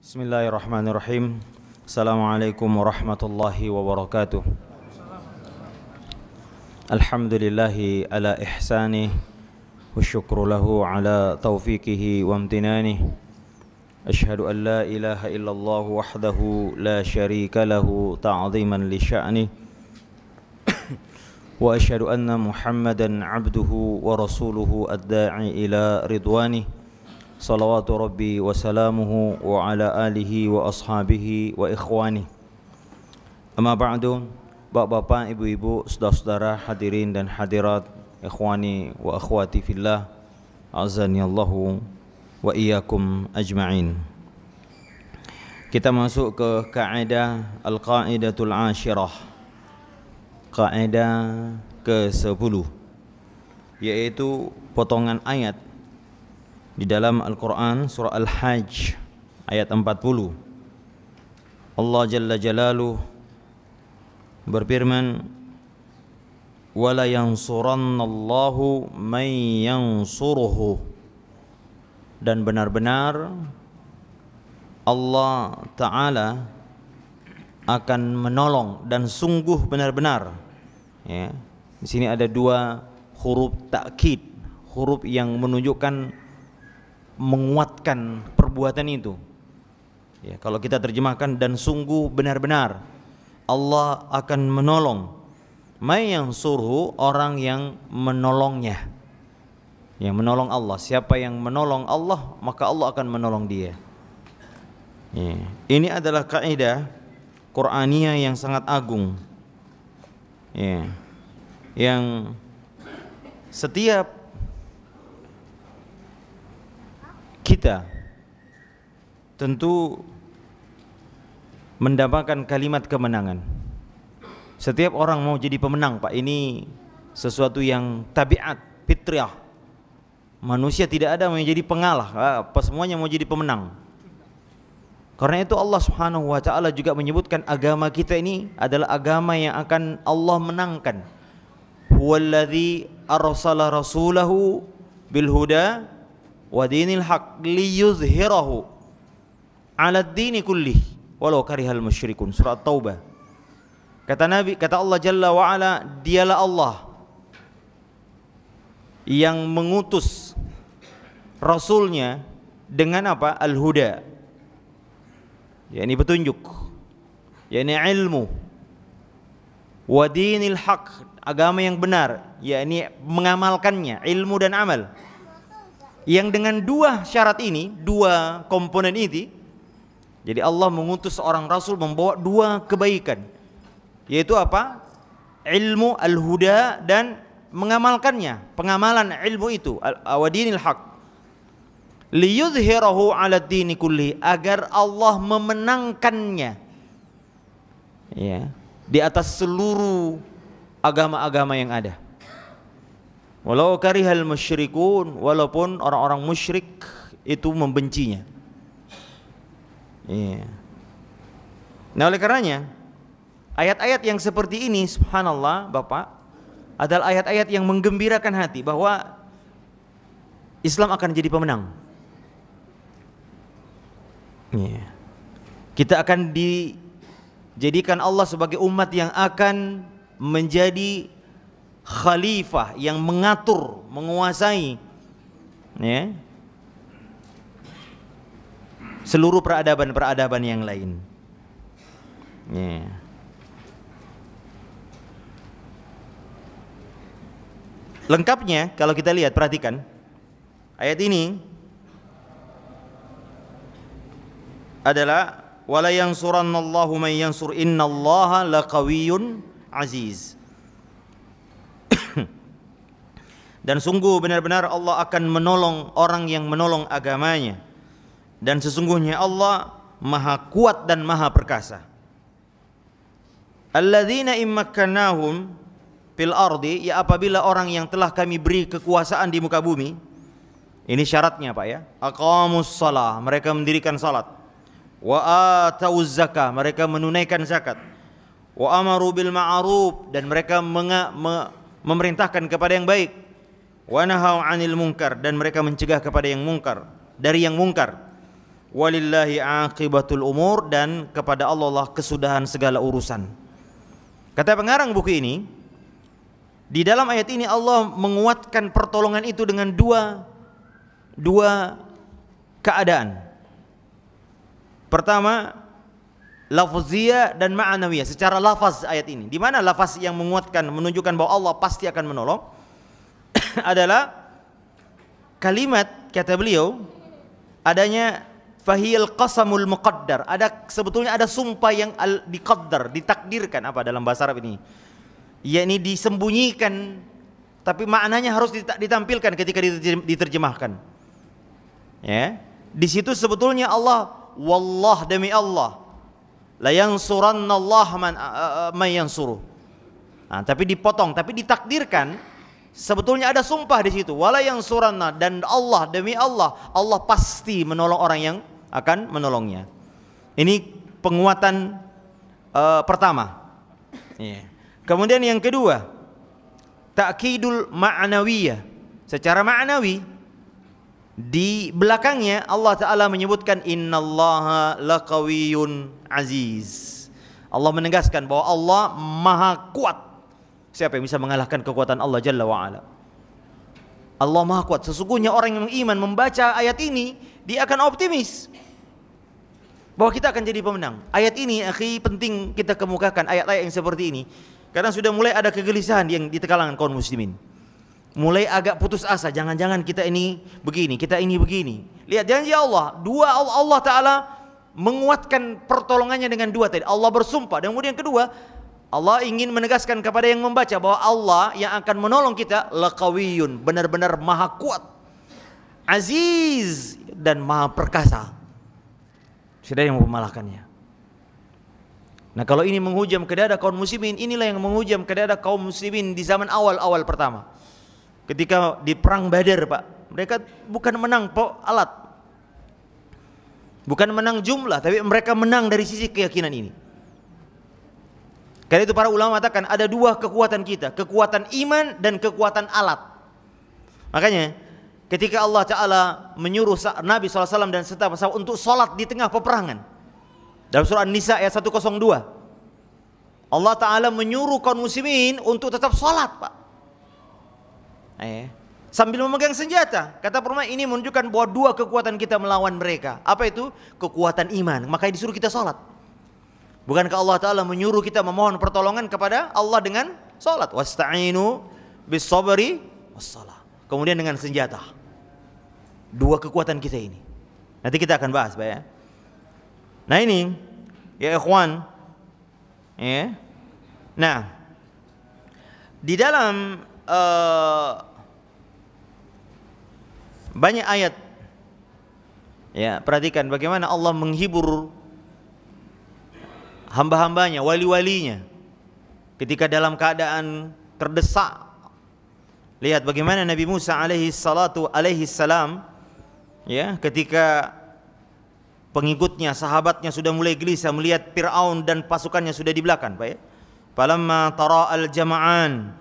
Bismillahirrahmanirrahim. Assalamualaikum warahmatullahi wabarakatuh. Alhamdulillahi ala ihsanih wa syukru lahu ala taufiqihi wa amtinanih. Ashhadu an la ilaha illallah wahdahu la syarika lahu ta'ziman li sya'nih. Wa ashhadu anna Muhammadan abduhu wa rasuluhu ad-da'i ila ridwanih. Salawatu Rabbi wa salamuhu wa ala alihi wa ashabihi wa ikhwani. Amma ba'du, bapak-bapak, ibu-ibu, saudara-saudara, hadirin dan hadirat, ikhwani wa akhwati fillah, azani Allahu wa iyyakum ajma'in. Kita masuk ke kaidah al-qaidatul ashirah, kaidah ke-10, yaitu potongan ayat di dalam Al-Quran surah Al-Hajj ayat 40. Allah Jalla Jalaluh berfirman, wala yansurannallahu man yansuruhu, dan benar-benar Allah Ta'ala akan menolong, dan sungguh benar-benar. Ya, di sini ada dua huruf takkid, huruf yang menunjukkan menguatkan perbuatan itu. Ya, kalau kita terjemahkan, dan sungguh benar-benar Allah akan menolong. May yansurhu, orang yang menolongnya. Yang menolong Allah. Siapa yang menolong Allah, maka Allah akan menolong dia. Ya. Ini adalah kaidah Qur'aniyah yang sangat agung. Ya. Yang setiap kita tentu mendapatkan kalimat kemenangan. Setiap orang mau jadi pemenang, Pak. Ini sesuatu yang tabiat, fitrah. Manusia tidak ada mau jadi pengalah, semuanya mau jadi pemenang. Karena itu Allah Subhanahu wa taala juga menyebutkan agama kita ini adalah agama yang akan Allah menangkan. Huwallazi arsala rasulahu bil huda wa dinil haq liyuzhirahu 'ala ad-dini kullih walau karihal musyrikun. Surah Taubah. Kata Nabi, kata Allah Jalla wa ala, dialah Allah yang mengutus rasulnya dengan apa? Al-huda, yakni petunjuk, yakni ilmu, wa dinil haq, agama yang benar, yakni mengamalkannya, ilmu dan amal. Yang dengan dua syarat ini, dua komponen ini, jadi Allah mengutus seorang rasul membawa dua kebaikan, yaitu apa? Ilmu al-huda dan mengamalkannya, pengamalan ilmu itu, awadinil haq, liyudhhirahu 'ala ad-dini kulli, agar Allah memenangkannya, ya, di atas seluruh agama-agama yang ada. Walau karihal musyrikun, walaupun orang-orang musyrik itu membencinya. Iya. Nah, oleh karenanya ayat-ayat yang seperti ini, subhanallah Bapak, adalah ayat-ayat yang menggembirakan hati bahwa Islam akan jadi pemenang. Iya. Kita akan dijadikan Allah sebagai umat yang akan menjadi khalifah yang mengatur, menguasai, ya, seluruh peradaban-peradaban yang lain. Ya. Lengkapnya kalau kita lihat, perhatikan ayat ini adalah wala yansurannallahu man yansur innallaha laqawiyyun aziz. Dan sungguh benar-benar Allah akan menolong orang yang menolong agamanya, dan sesungguhnya Allah maha kuat dan maha perkasa. Alladzina immakkannahum fil ardi, ya, apabila orang yang telah kami beri kekuasaan di muka bumi. Ini syaratnya, Pak, ya. Aqamus shalah, mereka mendirikan salat. Wa atauz zakah, mereka menunaikan zakat. Wa amaru bil ma'ruf, dan mereka memerintahkan kepada yang baik. Wa nahau 'anil munkar, dan mereka mencegah kepada yang mungkar, dari yang mungkar. walillahi aqibatul umur, dan kepada Allah lah kesudahan segala urusan. Kata pengarang buku ini, di dalam ayat ini Allah menguatkan pertolongan itu dengan dua keadaan. Pertama, lafziyah dan ma'nawiyah, secara lafaz ayat ini. Di mana lafaz yang menguatkan, menunjukkan bahwa Allah pasti akan menolong adalah kalimat, kata beliau, adanya fahiyal qasamul muqaddar. Sebetulnya ada sumpah yang diqaddar, ditakdirkan. Apa dalam bahasa Arab ini? Yakni disembunyikan, tapi maknanya harus ditampilkan ketika diterjemahkan. Ya, di situ sebetulnya Allah, wallah, demi Allah, la yansurannallah man yansuruh. Nah, tapi dipotong, tapi ditakdirkan. Sebetulnya ada sumpah di situ, wala yansuranna, dan Allah, demi Allah, Allah pasti menolong orang yang akan menolongnya. Ini penguatan pertama. Yeah. Kemudian yang kedua, ta'kidul ma'nawiyah. Secara ma'nawi, di belakangnya Allah Ta'ala menyebutkan innallaha laqawiyyun aziz. Allah menegaskan bahwa Allah maha kuat. Siapa yang bisa mengalahkan kekuatan Allah Jalla wa'ala? Allah maha kuat. Sesungguhnya orang yang beriman membaca ayat ini, dia akan optimis bahwa kita akan jadi pemenang. Ayat ini, akhi, penting kita kemukakan ayat-ayat yang seperti ini, karena sudah mulai ada kegelisahan yang di kalangan kaum muslimin. Mulai agak putus asa, jangan-jangan kita ini begini, kita ini begini. Lihat janji Allah, Allah Ta'ala menguatkan pertolongannya dengan dua tadi. Allah bersumpah, dan kemudian kedua, Allah ingin menegaskan kepada yang membaca bahwa Allah yang akan menolong kita laqawiyyun, benar-benar maha kuat, aziz, dan maha perkasa. Sudah yang memalahkannya. Nah, kalau ini menghujam ke dada kaum muslimin, inilah yang menghujam ke dada kaum muslimin di zaman awal-awal pertama. Ketika di perang Badar, Pak, mereka bukan menang alat, bukan menang jumlah, tapi mereka menang dari sisi keyakinan ini. Karena itu para ulama mengatakan ada dua kekuatan kita, kekuatan iman dan kekuatan alat. Makanya ketika Allah Ta'ala menyuruh Nabi SAW dan sahabat untuk sholat di tengah peperangan, dalam surah An-Nisa ayat 102, Allah Ta'ala menyuruh kaum muslimin untuk tetap sholat, Pak, sambil memegang senjata. Kata perempuan ini menunjukkan bahwa dua kekuatan kita melawan mereka. Apa itu? Kekuatan iman. Makanya disuruh kita sholat. Bukankah Allah Ta'ala menyuruh kita memohon pertolongan kepada Allah dengan sholat? Wasta'inu bis sabri wassalah. Kemudian dengan senjata. Dua kekuatan kita ini. Nanti kita akan bahas, Pak, ya. Nah ini, ya ikhwan, ya. Nah, di dalam banyak ayat, ya, perhatikan bagaimana Allah menghibur hamba-hambanya, wali-walinya ketika dalam keadaan terdesak. Lihat bagaimana Nabi Musa alaihi salam, ya, ketika pengikutnya, sahabatnya sudah mulai gelisah melihat Fir'aun dan pasukannya sudah di belakang, Pak, ya. Falamma tara al-jama'an,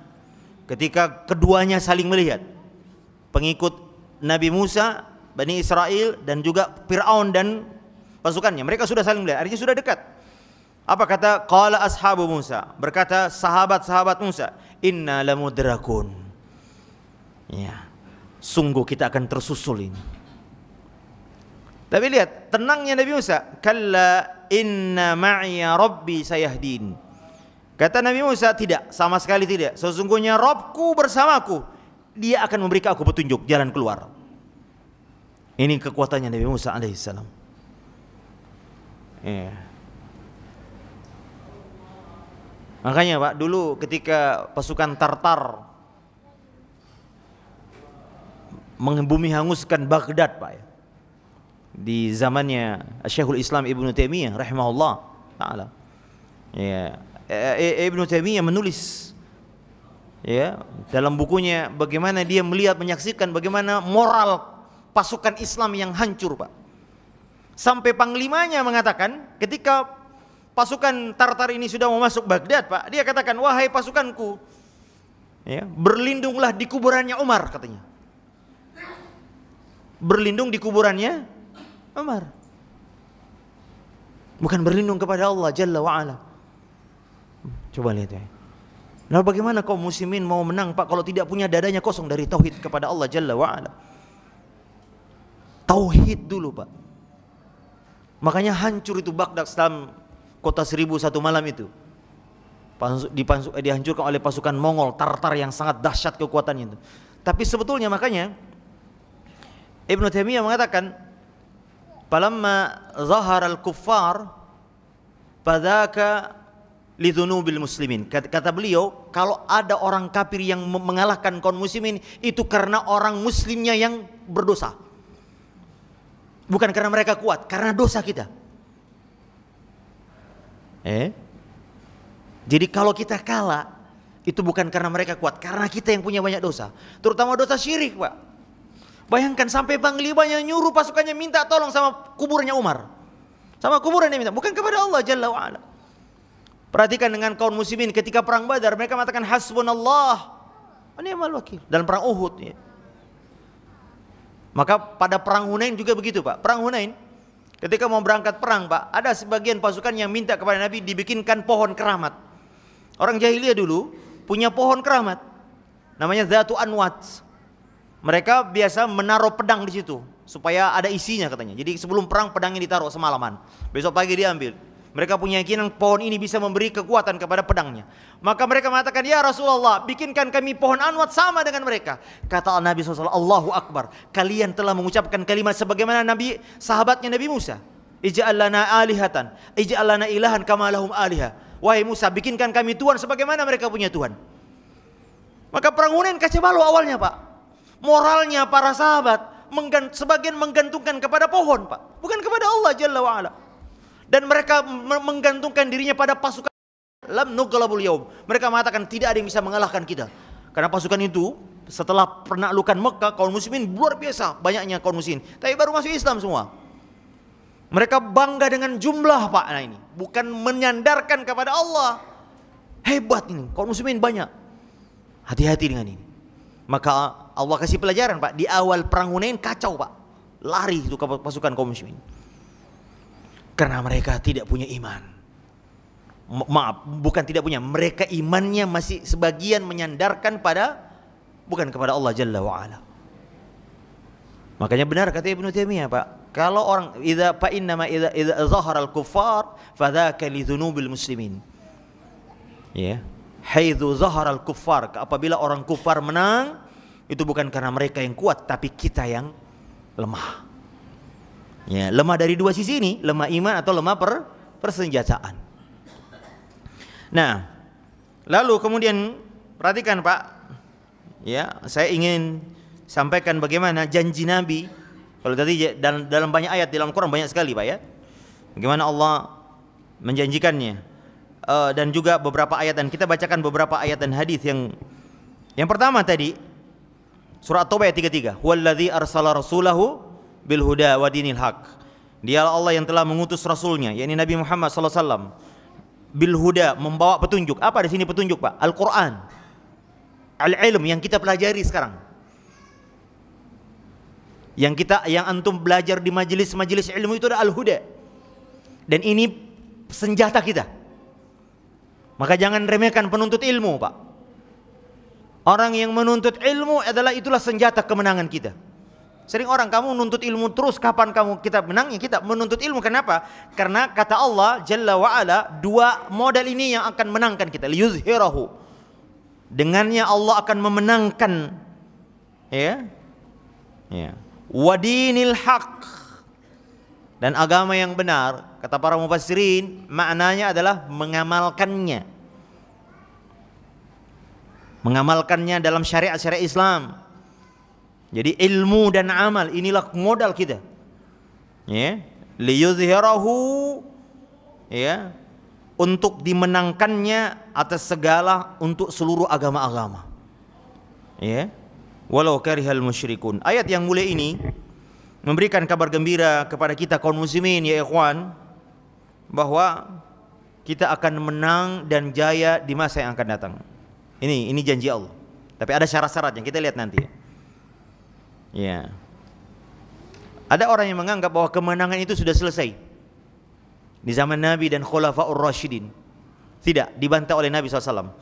ketika keduanya saling melihat, pengikut Nabi Musa, Bani Israel, dan juga Fir'aun dan pasukannya, mereka sudah saling melihat, artinya sudah dekat. Apa kata? Qala ashabu Musa, berkata sahabat-sahabat Musa, inna lamudrakun, ya, sungguh kita akan tersusul ini. Tapi lihat tenangnya Nabi Musa, kalla inna ma'iya rabbi sayahdin. Kata Nabi Musa, tidak, sama sekali tidak. Sesungguhnya Rabbku bersamaku, dia akan memberikan aku petunjuk jalan keluar. Ini kekuatannya Nabi Musa alaihissalam. Ya. Makanya, Pak, dulu ketika pasukan Tartar membumi hanguskan Baghdad, Pak, ya, di zamannya Syekhul Islam Ibnu Taimiyah rahimahullah taala, ya, Ibnu Taimiyah menulis, ya, dalam bukunya bagaimana dia melihat, menyaksikan bagaimana moral pasukan Islam yang hancur, Pak. Sampai panglimanya mengatakan ketika pasukan Tartar ini sudah mau masuk Baghdad, Pak, dia katakan, wahai pasukanku, ya, berlindunglah di kuburannya Umar, katanya. Berlindung di kuburannya Umar. bukan berlindung kepada Allah Jalla wa'ala. Coba lihat ya. Nah, bagaimana kaum muslimin mau menang Pak kalau tidak punya dadanya kosong dari tauhid kepada Allah Jalla wa'ala. Tauhid dulu Pak. Makanya hancur itu Baghdad dalam kota 1001 malam itu. Dihancurkan oleh pasukan Mongol Tartar yang sangat dahsyat kekuatannya itu. Tapi sebetulnya makanya Ibnu Taimiyah mengatakan, "Falamma zahara al-kuffar fadzaka lidzunubil muslimin." Kata beliau, kalau ada orang kafir yang mengalahkan kaum muslimin, itu karena orang muslimnya yang berdosa. Bukan karena mereka kuat, karena dosa kita. Jadi kalau kita kalah, itu bukan karena mereka kuat, karena kita yang punya banyak dosa. Terutama dosa syirik, Pak. Bayangkan sampai panglimanya nyuruh pasukannya minta tolong sama kuburnya Umar. Sama kuburannya minta, bukan kepada Allah Jalla wa'ala. Perhatikan dengan kaum muslimin ketika perang Badar, mereka mengatakan hasbunallah wa ni'mal wakil. Dalam perang Uhud ya. Maka pada perang Hunain juga begitu Pak. Perang Hunain ketika mau berangkat perang Pak, ada sebagian pasukan yang minta kepada Nabi dibikinkan pohon keramat. Orang jahiliyah dulu punya pohon keramat, namanya Zatu Anwat. Mereka biasa menaruh pedang di situ supaya ada isinya katanya. Jadi sebelum perang pedangnya ditaruh semalaman, besok pagi diambil. Mereka punya keyakinan pohon ini bisa memberi kekuatan kepada pedangnya. Maka mereka mengatakan, ya Rasulullah, bikinkan kami pohon anwat sama dengan mereka. Kata Nabi SAW, Allahu Akbar, kalian telah mengucapkan kalimat sebagaimana Nabi, sahabatnya Nabi Musa. Ij'al lana alihatan, ij'al lana ilahan kama lahum aliha. Wahai Musa, bikinkan kami Tuhan sebagaimana mereka punya Tuhan. Maka perang Hunain kacau balau awalnya Pak. Moralnya para sahabat sebagian menggantungkan kepada pohon Pak, bukan kepada Allah Jalla wa'ala. Dan mereka menggantungkan dirinya pada pasukan lam nughlabul yaum. Mereka mengatakan tidak ada yang bisa mengalahkan kita. Karena pasukan itu setelah penaklukan Mekah, kaum muslimin luar biasa banyaknya kaum muslimin. Tapi baru masuk Islam semua. Mereka bangga dengan jumlah Pak. Nah ini bukan menyandarkan kepada Allah. Hebat ini, kaum muslimin banyak. Hati-hati dengan ini. Maka Allah kasih pelajaran Pak. Di awal perang Hunain kacau Pak. Lari itu pasukan kaum muslimin. Karena mereka tidak punya iman. Maaf, bukan tidak punya, mereka imannya masih sebagian menyandarkan pada bukan kepada Allah Jalla wa'ala. Makanya benar kata Ibnu Taimiyah Pak, kalau orang idza fa innama idza zahara al-kuffar fadzaka li dzunubil muslimin. Ya, haitsu zahara al-kuffar, apabila orang kufar menang, itu bukan karena mereka yang kuat tapi kita yang lemah. Ya, lemah dari dua sisi ini, lemah iman atau lemah persenjataan. Nah, lalu kemudian perhatikan Pak, ya, saya ingin sampaikan bagaimana janji Nabi. Kalau tadi dalam banyak ayat dalam Quran banyak sekali Pak ya, bagaimana Allah menjanjikannya, dan juga beberapa ayat, dan kita bacakan beberapa ayat dan hadis yang pertama tadi surah At-Taubah ayat 33, huwallazi arsala rasulahu bil huda wa dinil haq. Dialah Allah yang telah mengutus rasulnya, yakni Nabi Muhammad sallallahu alaihi wasallam, bil huda, membawa petunjuk. Apa di sini petunjuk Pak? Al-Qur'an, al-ilm yang kita pelajari sekarang, yang antum belajar di majelis-majelis ilmu itu ada al-huda, dan ini senjata kita. Maka jangan remehkan penuntut ilmu Pak. Orang yang menuntut ilmu itulah senjata kemenangan kita. Sering orang, kamu menuntut ilmu terus, kapan kita menang? Ya kita menuntut ilmu. Kenapa? Karena kata Allah Jalla wa'ala, dua modal ini yang akan menangkan kita. Liyuzhirahu, dengannya Allah akan memenangkan, ya, wadinil haq, dan agama yang benar. Kata para mufassirin, maknanya adalah mengamalkannya dalam syariat-syariat Islam. Jadi ilmu dan amal inilah modal kita. Ya, liyuzhirahu, ya, untuk dimenangkannya atas segala, untuk seluruh agama-agama. Ya. Walau karihal musyrikun. Ayat yang mulia ini memberikan kabar gembira kepada kita kaum muslimin ya ikhwan, bahwa kita akan menang dan jaya di masa yang akan datang. Ini janji Allah. Tapi ada syarat-syarat yang kita lihat nanti. Ya. Ada orang yang menganggap bahwa kemenangan itu sudah selesai. di zaman Nabi dan Khulafaur Rasyidin. Tidak dibantah oleh Nabi SAW.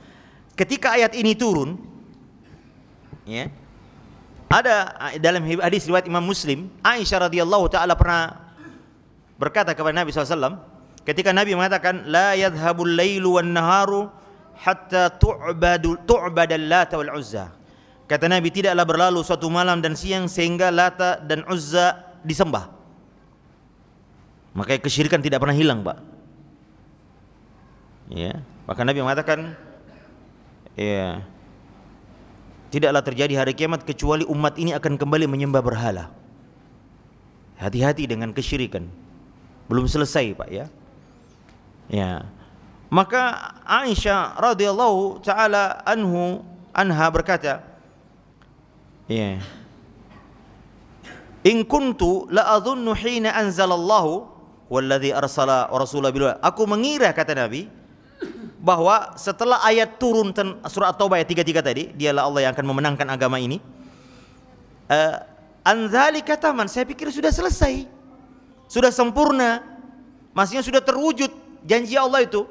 Ketika ayat ini turun, ya, ada dalam hadis riwayat Imam Muslim, Aisyah radhiyallahu taala pernah berkata kepada Nabi SAW, ketika Nabi mengatakan, la yadhhabul lailu wan naharu hatta tu'badal Lata wal Uzza. Kata Nabi, tidaklah berlalu suatu malam dan siang sehingga Lata dan Uzza disembah. Maka kesyirikan tidak pernah hilang, Pak. Ya, maka Nabi mengatakan, ya, tidaklah terjadi hari kiamat kecuali umat ini akan kembali menyembah berhala. Hati-hati dengan kesyirikan. Belum selesai, Pak, ya. Ya. Maka Aisyah radhiyallahu taala anha berkata, ya, in kuntu la adhunnu hina anzalallahu walladzi arsala rasulahu bil. Aku mengira, kata Nabi, bahwa setelah ayat turun surah At-Taubah ayat 33 tadi, dialah Allah yang akan memenangkan agama ini, anzalika taman, saya pikir sudah selesai, sudah sempurna, maksudnya sudah terwujud janji Allah itu.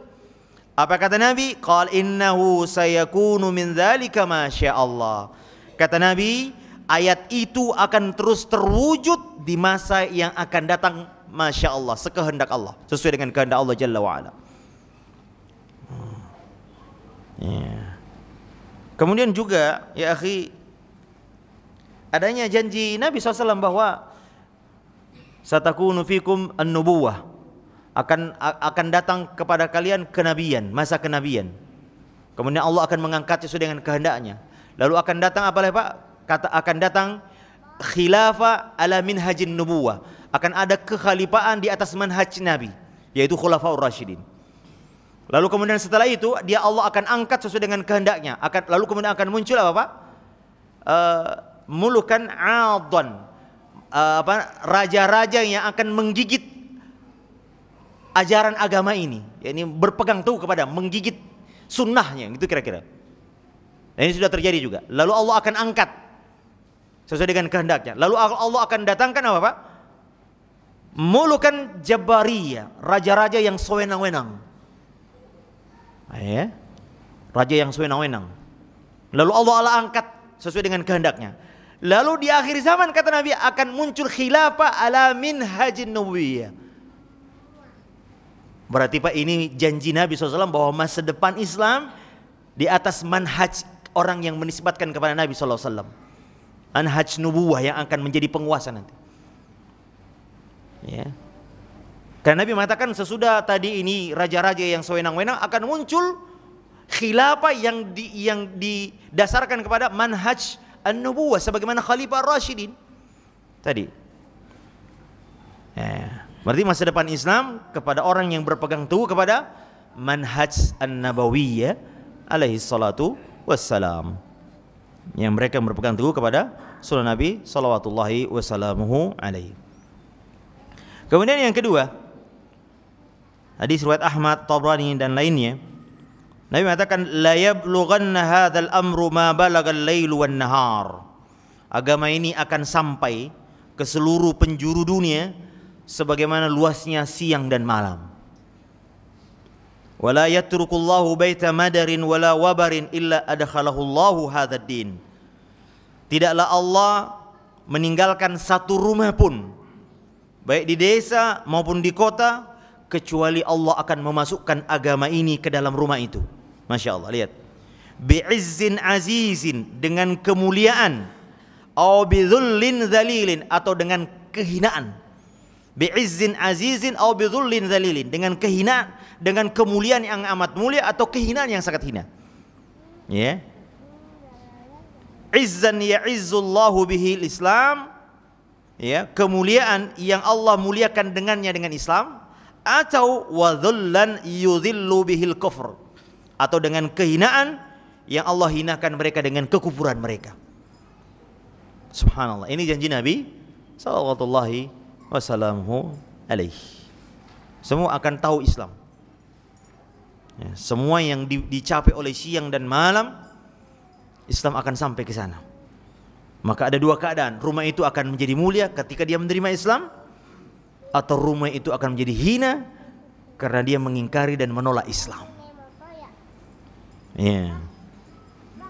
Apa kata Nabi? Qal innahu sayakunu min dzalika ma Allah. Kata Nabi, ayat itu akan terus terwujud di masa yang akan datang, masya Allah, sekehendak Allah, sesuai dengan kehendak Allah Jalla wa'ala. Ya. Kemudian juga, ya akhi, adanya janji Nabi SAW bahwa satakunu fikum an-nubuwah, akan datang kepada kalian kenabian, masa kenabian. Kemudian Allah akan mengangkatnya sesuai dengan kehendaknya. Lalu akan datang apa Pak? Akan datang khilafah ala minhajin nubuwah. Akan ada kekhalifaan di atas manhaj Nabi, yaitu Khulafaur Rasyidin. Lalu kemudian setelah itu Allah akan angkat sesuai dengan kehendaknya. Lalu kemudian akan muncul apa Pak? Mulukan adhan, raja-raja yang akan menggigit ajaran agama ini, yakni berpegang teguh kepada, menggigit sunnahnya, gitu kira-kira. Dan ini sudah terjadi juga. Lalu Allah akan angkat sesuai dengan kehendaknya. Lalu Allah akan datangkan apa Pak? Mulukan jabariyah, raja-raja yang sewenang-wenang. Ya, raja yang sewenang-wenang. Lalu Allah angkat sesuai dengan kehendaknya. Lalu di akhir zaman, kata Nabi, akan muncul khilafah ala minhajin nubuwiyah. Berarti Pak, ini janji Nabi SAW bahwa masa depan Islam di atas manhaj orang yang menisbatkan kepada Nabi SAW. Manhaj nubuwah yang akan menjadi penguasa nanti. Ya. Karena Nabi mengatakan sesudah tadi ini raja-raja yang sewenang-wenang akan muncul khilafah yang didasarkan kepada manhaj an-nubuwah sebagaimana Khalifah Rasyidin tadi. Ya. Berarti masa depan Islam kepada orang yang berpegang teguh kepada manhaj an-nabawiyah alaihi salatu wassalam. Yang mereka berpegang teguh kepada sunnah Nabi salawatullahi wassalamuhu alaihi. Kemudian yang kedua, hadis riwayat Ahmad, Tabrani dan lainnya, Nabi mengatakan la yablughanna hadzal amru ma balagal lailu wan nahar. Agama ini akan sampai ke seluruh penjuru dunia sebagaimana luasnya siang dan malam. Wala yatrukullahu baita madarin wala wabarin illa adkhalahu Allahu hadzal din. Tidaklah Allah meninggalkan satu rumah pun, baik di desa maupun di kota, kecuali Allah akan memasukkan agama ini ke dalam rumah itu. Masya Allah, lihat. Bi'izzin azizin, dengan kemuliaan, au bidhullin dzalilin, atau dengan kehinaan. Bi'izzin azizin au bidhullin dzalilin, dengan kehinaan, dengan kemuliaan yang amat mulia atau kehinaan yang sangat hina. Ya. Izzan ya'izzullahu bihil Islam, ya, kemuliaan yang Allah muliakan dengannya dengan Islam, atau wadhullan yudhillu bihil kufr, atau dengan kehinaan yang Allah hinakan mereka dengan kekufuran mereka. Subhanallah, ini janji Nabi sallallahu wasallamu alaihi. Semua akan tahu Islam, ya, semua yang dicapai oleh siang dan malam, Islam akan sampai ke sana. Maka ada dua keadaan, rumah itu akan menjadi mulia ketika dia menerima Islam, atau rumah itu akan menjadi hina karena dia mengingkari dan menolak Islam. Ya.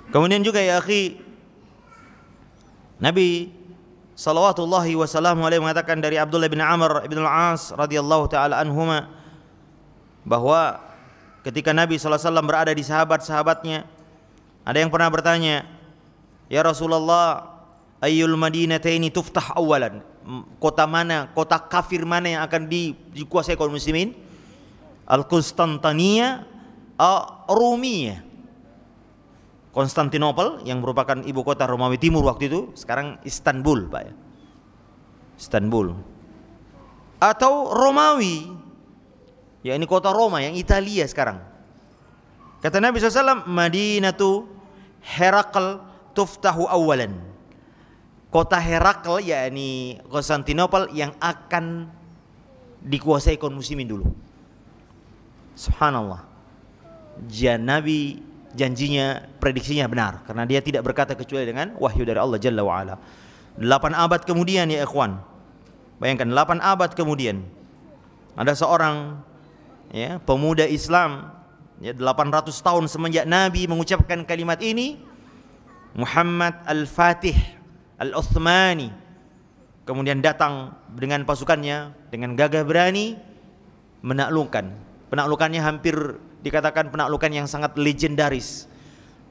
Kemudian juga ya akhi, Nabi salawatullahi wasallam alaihi mengatakan dari Abdullah bin Amr bin al-As radhiyallahu taala anhuma, bahwa ketika Nabi sallallahu alaihi wasallam berada di sahabat-sahabatnya, ada yang pernah bertanya, "Ya Rasulullah, ayyul madinataini tuftah awalan?" Kota mana, kota kafir mana yang akan dikuasai kaum muslimin? Al-Konstantinia, Rumiyah. Konstantinopel yang merupakan ibu kota Romawi Timur waktu itu, sekarang Istanbul, Pak ya. Istanbul. Atau Romawi, ya ini kota Roma yang Italia sekarang. Kata Nabi SAW, Madinatu Herakl tuftahu awalan. Kota Herakl, yakni Konstantinopel, yang akan dikuasai kaum muslimin dulu. Subhanallah. Nabi janjinya, prediksinya benar, karena dia tidak berkata kecuali dengan wahyu dari Allah Jalla wa Ala. 8 abad kemudian ya ikhwan, bayangkan 8 abad kemudian ada seorang ya pemuda Islam, ya 800 tahun semenjak Nabi mengucapkan kalimat ini, Muhammad Al-Fatih Al-Uthmani, kemudian datang dengan pasukannya dengan gagah berani menaklukkan. Penaklukannya hampir dikatakan penaklukan yang sangat legendaris,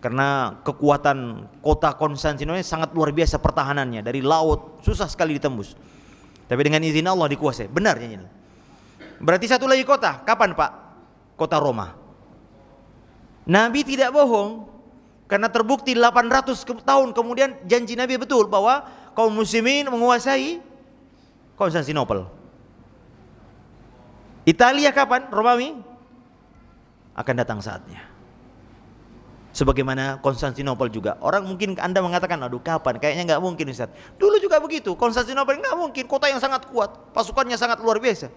karena kekuatan kota Konstantinopel sangat luar biasa pertahanannya, dari laut susah sekali ditembus, tapi dengan izin Allah dikuasai. Benarnya ini. Berarti satu lagi kota, kapan Pak? Kota Roma. Nabi tidak bohong, karena terbukti 800 tahun kemudian janji Nabi betul bahwa kaum muslimin menguasai Konstantinopel. Italia kapan? Romawi? Akan datang saatnya. Sebagaimana Konstantinopel juga. Orang mungkin Anda mengatakan, aduh kapan? Kayaknya nggak mungkin Ustaz. Dulu juga begitu. Konstantinopel nggak mungkin. Kota yang sangat kuat, pasukannya sangat luar biasa.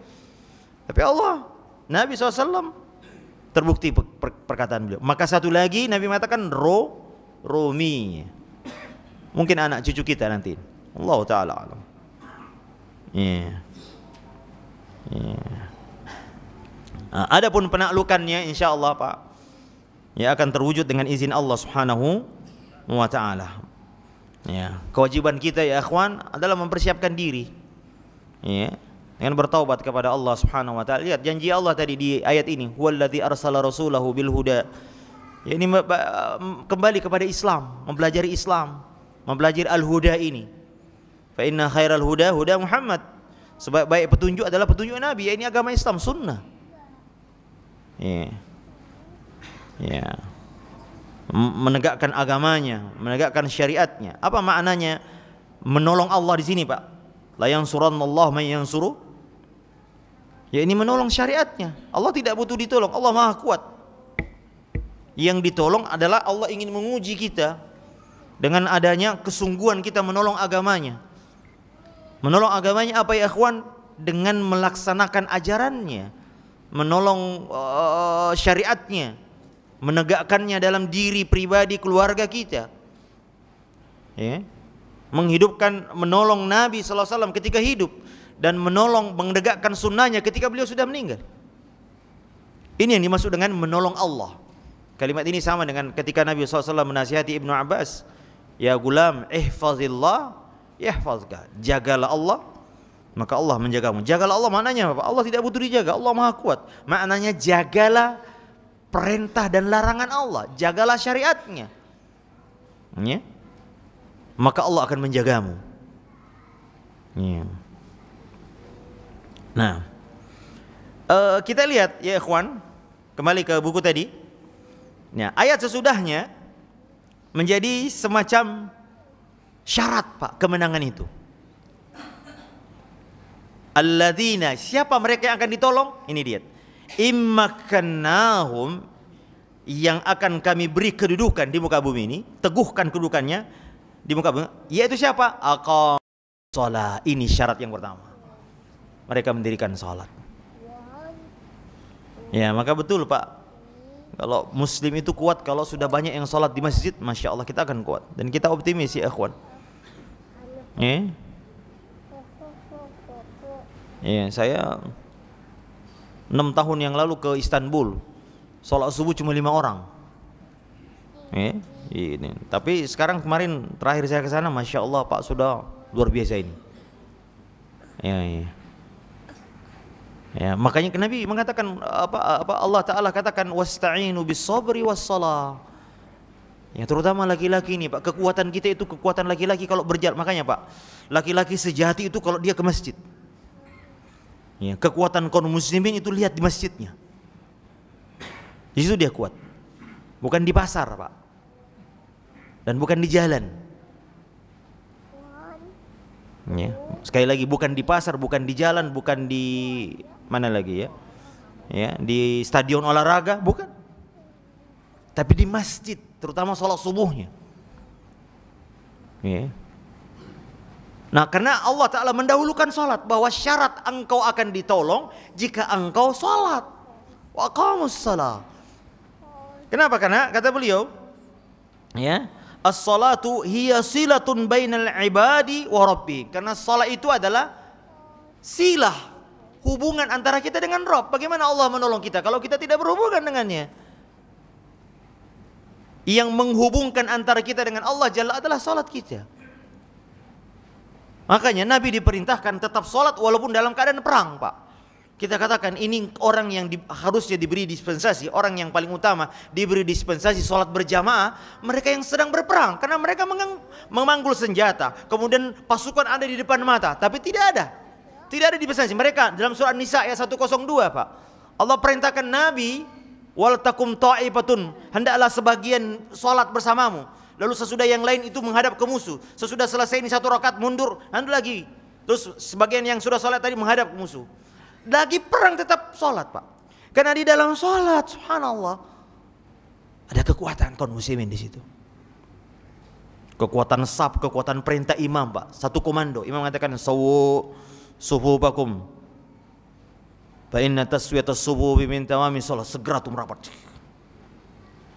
Tapi Allah, Nabi SAW terbukti perkataan beliau. Maka satu lagi Nabi mengatakan Romi. Mungkin anak cucu kita nanti. Allah Ta'ala alam. Adapun penaklukannya insyaallah Pak, ya akan terwujud dengan izin Allah Subhanahu wa Ta'ala. Ya, kewajiban kita ya akhwan adalah mempersiapkan diri. Ya, dengan bertaubat kepada Allah Subhanahu wa Ta'ala. Lihat janji Allah tadi di ayat ini, huwallazi arsala rasulahu bil huda. Ya, ini kembali kepada Islam, mempelajari Islam, mempelajari al-huda ini. Fa inna khairal huda huda Muhammad. Sebab baik petunjuk adalah petunjuk Nabi, ya ini agama Islam, sunnah. Ya. Menegakkan agamanya, menegakkan syariatnya. Apa maknanya menolong Allah di sini, Pak? La yansurannallahu man yansuru. Ya ini menolong syariatnya. Allah tidak butuh ditolong, Allah Maha kuat. Yang ditolong adalah Allah ingin menguji kita dengan adanya kesungguhan kita menolong agamanya. Menolong agamanya apa ya ikhwan? Dengan melaksanakan ajarannya, menolong syariatnya, menegakkannya dalam diri pribadi keluarga kita, ya. Menghidupkan, menolong Nabi sallallahu alaihi wasallam ketika hidup, dan menolong menegakkan sunnahnya ketika beliau sudah meninggal. Ini yang dimaksud dengan menolong Allah. Kalimat ini sama dengan ketika Nabi sallallahu alaihi wasallam menasihati Ibnu Abbas, ya gulam ihfazillah yahfazka, jagalah Allah maka Allah menjagamu. Jagalah Allah maknanya apa? Allah tidak butuh dijaga, Allah Maha kuat. Maknanya jagalah perintah dan larangan Allah, jagalah syariatnya, ya. Maka Allah akan menjagamu, ya. Nah, kita lihat ya ikhwan, kembali ke buku tadi. Nah, ayat sesudahnya menjadi semacam syarat Pak kemenangan itu. Alladzina, siapa mereka yang akan ditolong? Ini dia. Immakannahum, yang akan kami beri kedudukan di muka bumi ini, teguhkan kedudukannya di muka bumi. Yaitu siapa? Aqam shalah. Ini syarat yang pertama. Mereka mendirikan salat. Ya, maka betul Pak. Kalau muslim itu kuat kalau sudah banyak yang salat di masjid, masya Allah kita akan kuat. Dan kita optimis ya ikhwan. Ya, saya 6 tahun yang lalu ke Istanbul, sholat subuh cuma 5 orang. Ini. Tapi sekarang kemarin terakhir saya ke sana, masya Allah Pak, sudah luar biasa ini. Ya, makanya Nabi mengatakan apa Allah Taala katakan wasta'inu bis sabri was shalah. Ya, terutama laki-laki ini Pak, kekuatan kita itu kekuatan laki-laki kalau berjalan. Makanya Pak, laki-laki sejati itu kalau dia ke masjid. Ya, kekuatan kaum muslimin itu lihat di masjidnya. Di situ dia kuat. Bukan di pasar, Pak. Dan bukan di jalan. Ya, sekali lagi bukan di pasar, bukan di jalan, bukan di mana lagi ya? Ya, di stadion olahraga, bukan. Tapi di masjid, terutama sholat subuhnya. Ya. Nah, karena Allah Ta'ala mendahulukan sholat, bahwa syarat engkau akan ditolong jika engkau sholat. Wa aqamus shalah. Kenapa? Karena kata beliau, ya, as-salatu hiya silatun bainal ibadi wa rabbi. Karena sholat itu adalah silah, hubungan antara kita dengan Rabb. Bagaimana Allah menolong kita kalau kita tidak berhubungan dengannya? Yang menghubungkan antara kita dengan Allah Jalla adalah sholat kita. Makanya Nabi diperintahkan tetap sholat walaupun dalam keadaan perang, Pak. Kita katakan ini orang yang harusnya diberi dispensasi, orang yang paling utama diberi dispensasi sholat berjamaah, mereka yang sedang berperang. Karena mereka memanggul senjata, kemudian pasukan ada di depan mata, tapi tidak ada dispensasi. Mereka dalam surah An-Nisa ayat 102, Pak. Allah perintahkan Nabi, wal takum ta'ifatun, hendaklah sebagian sholat bersamamu. Lalu sesudah yang lain itu menghadap ke musuh. Sesudah selesai ini 1 rakaat mundur, nanti lagi. Terus sebagian yang sudah sholat tadi menghadap ke musuh. Lagi perang tetap sholat, Pak. Karena di dalam sholat, subhanallah, ada kekuatan kaum muslimin di situ. Kekuatan sab, kekuatan perintah imam, Pak. Satu komando. Imam mengatakan sawu sufufakum. Fa inna taswiyatas subuhi min tamami sholat. Segera tuh merapat.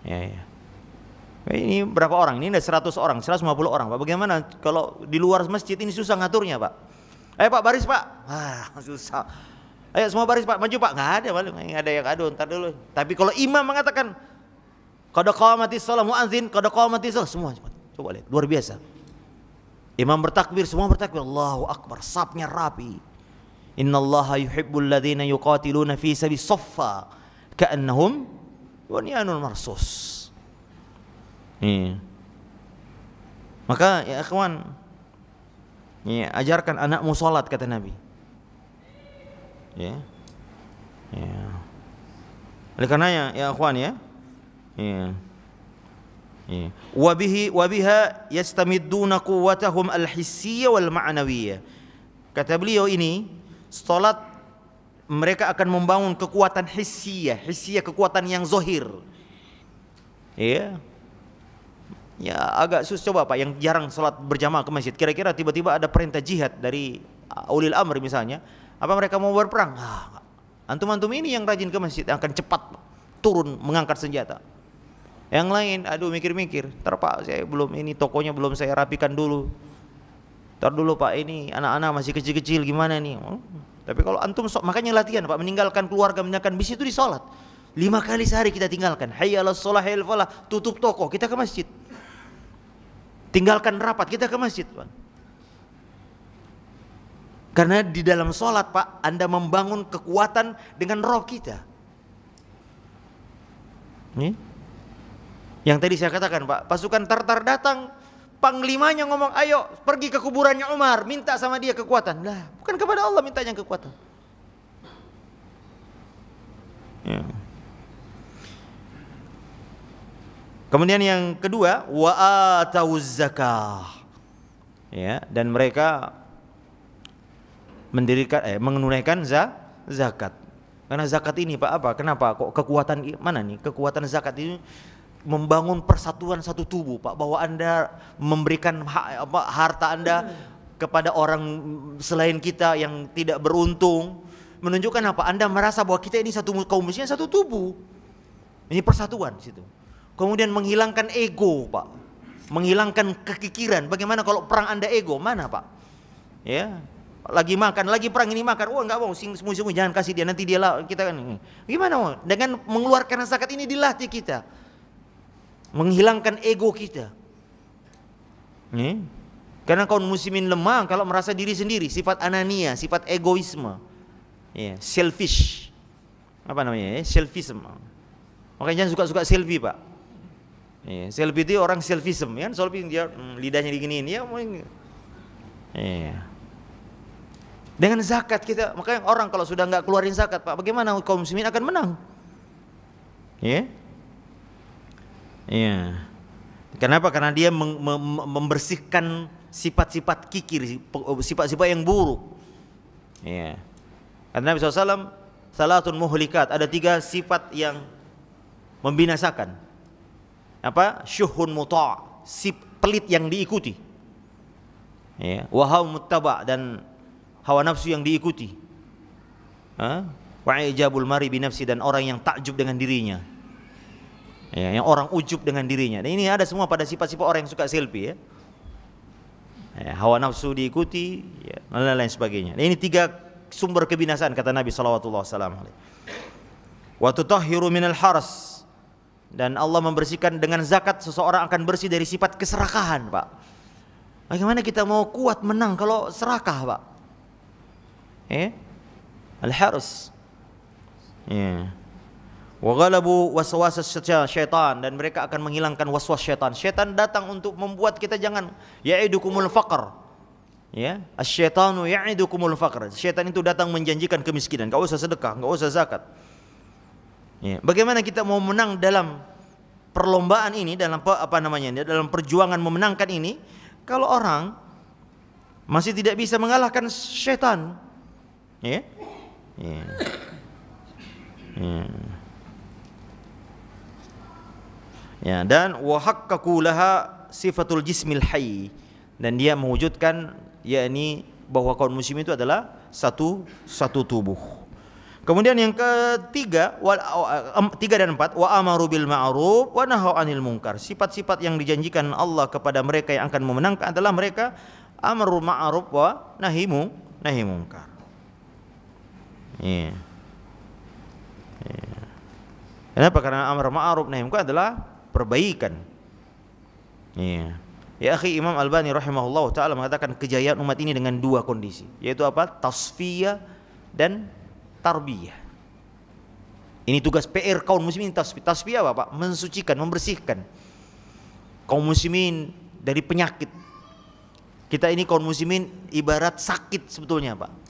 Ya. Ini berapa orang? Ini ada 100 orang, 150 orang, Pak. Bagaimana kalau di luar masjid ini susah ngaturnya, Pak? Ayo Pak, baris Pak. Susah. Ayo semua baris Pak, maju Pak. Nggak ada, nggak ada yang adu, ntar dulu. Tapi kalau imam mengatakan qad qamatis shalah, muadzin qad qamatis shalah, semua coba lihat, luar biasa. Imam bertakbir, semua bertakbir, Allahu akbar, safnya rapi. Innallaha yuhibbul ladzina yuqatiluna fi sabi saffa ka'annahum bunyanun marsus. Maka ya ikhwan, ya, ajarkan anakmu sholat kata Nabi. Ya. Oleh karenanya ya ikhwan ya. Wa biha yastamidduna quwwatahum al-hissiyya wal ma'nawiyyah. Kata beliau ini, sholat mereka akan membangun kekuatan hissiyah, kekuatan yang zahir. Ya. Ya agak susah, coba Pak yang jarang sholat berjamaah ke masjid, kira-kira tiba-tiba ada perintah jihad dari ulil amri misalnya, apa mereka mau berperang? Antum-antum ini yang rajin ke masjid akan cepat turun mengangkat senjata. Yang lain aduh mikir-mikir, ntar Pak saya belum ini tokonya belum saya rapikan dulu, ntar dulu Pak ini anak-anak masih kecil-kecil gimana nih. Tapi kalau antum makanya latihan Pak, meninggalkan keluarga, meninggalkan bis itu di sholat 5 kali sehari kita tinggalkan. Hayya 'alas shalah, hayya 'alal falah, tutup toko kita ke masjid. Tinggalkan rapat, kita ke masjid, Pak. Karena di dalam sholat, Pak, Anda membangun kekuatan dengan roh kita. Yang tadi saya katakan, Pak, pasukan Tartar datang, panglimanya ngomong, ayo pergi ke kuburannya Umar, minta sama dia kekuatan. Lah, bukan kepada Allah mintanya kekuatan. Ya. Kemudian yang kedua, wa atauz zakah. Ya, dan mereka menunaikan zakat. Karena zakat ini Pak apa? Kenapa kok kekuatan mana nih? Kekuatan zakat ini membangun persatuan satu tubuh, Pak. Bahwa Anda memberikan harta Anda kepada orang selain kita yang tidak beruntung, menunjukkan apa? Anda merasa bahwa kita ini satu kaum muslimin, satu tubuh. Ini persatuan situ. Kemudian menghilangkan ego, Pak. Menghilangkan kekikiran. Bagaimana kalau perang Anda ego? Mana, Pak? Ya. lagi makan, lagi perang ini makan, wah enggak mau, sembunyi-sembunyi, jangan kasih dia, nanti dia kita kan. Gimana mau? Dengan mengeluarkan zakat ini dilatih kita menghilangkan ego kita. Karena kaum muslimin lemah kalau merasa diri sendiri, sifat anania, sifat egoisme, selfish, apa namanya, selfism. Makanya jangan suka-suka selfie, Pak. Selfie itu orang selfism, kan? Selfie dia lidahnya diginiin, ya. Dengan zakat kita, makanya orang kalau sudah nggak keluarin zakat, Pak, bagaimana kaum muslimin akan menang? Kenapa? Karena dia membersihkan sifat-sifat kikir, sifat-sifat yang buruk. Karena Nabi SAW, salatun muhlikat, ada 3 sifat yang membinasakan. Apa? Syuhun muta', pelit yang diikuti. Wa hawa muttaba', dan hawa nafsu yang diikuti. Wa ijabul mari bi nafsi, dan orang yang takjub dengan dirinya. Yang orang ujub dengan dirinya. Dan ini ada semua pada sifat-sifat orang yang suka selfie, hawa nafsu diikuti, dan lain-lain sebagainya. Dan ini 3 sumber kebinasaan kata Nabi sallallahu alaihi wasallam. Wa tutahhiru minal haras, dan Allah membersihkan dengan zakat, seseorang akan bersih dari sifat keserakahan, Pak. Bagaimana kita mau kuat menang kalau serakah, Pak? Al-haras. Wa ghalabu waswas syaitan, dan mereka akan menghilangkan waswas syaitan. Syaitan datang untuk membuat kita jangan, ya'idukumul faqr. Asy-syaitanu ya'idukumul faqr. Syaitan itu datang menjanjikan kemiskinan, enggak usah sedekah, enggak usah zakat. Bagaimana kita mau menang dalam perlombaan ini, dalam dalam perjuangan memenangkan ini, kalau orang masih tidak bisa mengalahkan syaitan? Dan wa haqqaqu laha sifatul jismil hayy, dan dia mewujudkan yakni bahwa kaum muslim itu adalah satu tubuh. Kemudian yang ketiga, 3 dan 4, wa amaru bil ma'ruf wa nahau 'anil munkar. Sifat-sifat yang dijanjikan Allah kepada mereka yang akan memenangkan adalah mereka amaru ma'ruf wa nahi munkar. Kenapa? Karena amar ma'ruf nahi munkar adalah perbaikan. Ya akhi, Imam Albani rahimahullah ta'ala mengatakan kejayaan umat ini dengan 2 kondisi, yaitu apa? Tasfiyah dan tarbiyah. Ini tugas PR kaum muslimin. Tasfiyah apa, Pak? Mensucikan, membersihkan kaum muslimin dari penyakit. Kita ini kaum muslimin ibarat sakit sebetulnya, Pak.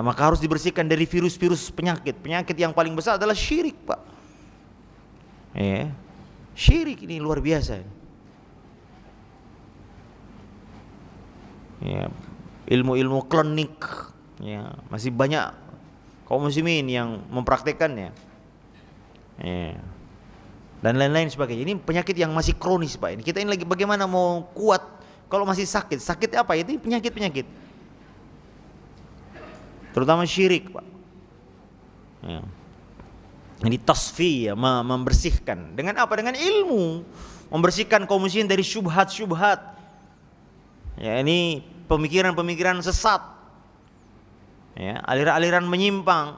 Maka harus dibersihkan dari virus-virus penyakit. Penyakit yang paling besar adalah syirik, Pak. Syirik ini luar biasa. Ilmu-ilmu klinik, masih banyak kaum muslimin yang mempraktekannya, dan lain-lain sebagainya. Ini penyakit yang masih kronis, Pak. Ini kita ini lagi bagaimana mau kuat kalau masih sakit? Sakit apa? Itu penyakit-penyakit, terutama syirik, Pak. Ini tasfiyah, membersihkan dengan apa? Dengan ilmu, membersihkan kaum muslimin dari syubhat-syubhat. Ini pemikiran-pemikiran sesat, aliran-aliran menyimpang,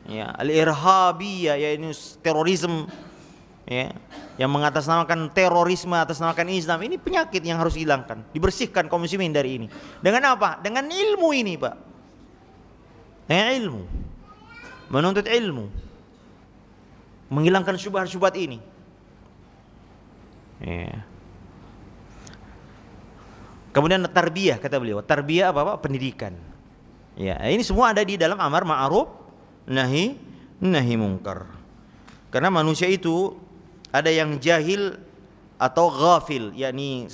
al-irhabiyah, ini terorisme, yang mengatasnamakan terorisme atasnamakan Islam. Ini penyakit yang harus dihilangkan, dibersihkan kaum muslimin dari ini. Dengan apa? Dengan ilmu ini, Pak. Dengan ilmu, menuntut ilmu, menghilangkan syubhat-syubhat ini. Kemudian tarbiyah, kata beliau. Tarbiyah apa? Pendidikan. Ini semua ada di dalam amar ma'ruf nahi munkar. Karena manusia itu ada yang jahil atau ghafil, yakni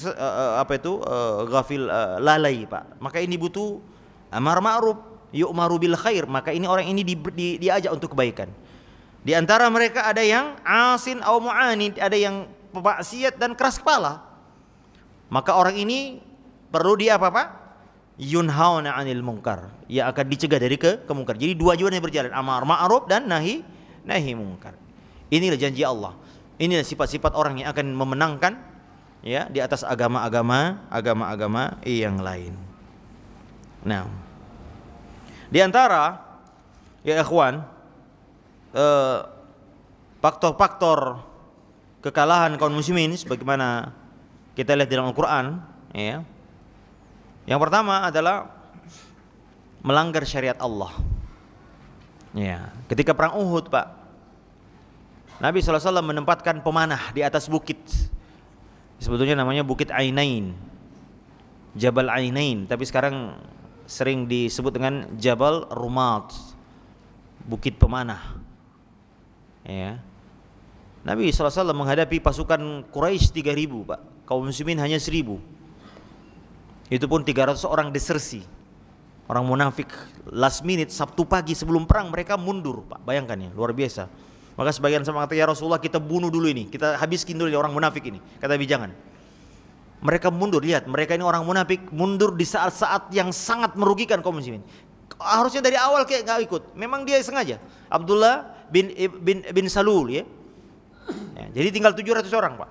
ghafil, lalai, Pak. Maka ini butuh amar ma'ruf, yu'maru bil khair. Maka ini orang ini diajak untuk kebaikan. Di antara mereka ada yang asin au mu'anid, ada yang pemaksiat dan keras kepala. Maka orang ini perlu dia apa? Yunhauna 'anil munkar, yang akan dicegah dari kemungkar. Jadi 2 jalan yang berjalan, amar ma'ruf dan nahi munkar. Inilah janji Allah. Inilah sifat-sifat orang yang akan memenangkan di atas agama-agama yang lain. Nah, di antara ya ikhwan faktor-faktor kekalahan kaum muslimin sebagaimana kita lihat di dalam Al-Qur'an, ya. Yang pertama adalah melanggar syariat Allah. Ya, ketika perang Uhud, Pak, Nabi SAW menempatkan pemanah di atas bukit. Sebetulnya namanya Bukit Ainain, Jabal Ainain, tapi sekarang sering disebut dengan Jabal Rumat, Bukit Pemanah. Ya. Nabi SAW menghadapi pasukan Quraisy 3.000, Pak. Kaum muslimin hanya 1.000. Itu pun 300 orang desersi. Orang munafik last minute Sabtu pagi sebelum perang mereka mundur, Pak. Bayangkan ya, luar biasa. Maka sebagian sama kata, ya Rasulullah, kita bunuh dulu ini, kita habiskin dulu orang munafik ini. Kata Nabi, jangan. Mereka mundur, lihat, mereka ini orang munafik mundur di saat-saat yang sangat merugikan kaum muslimin. Harusnya dari awal kayak nggak ikut. Memang dia sengaja. Abdullah bin Salul, ya. Jadi tinggal 700 orang, Pak.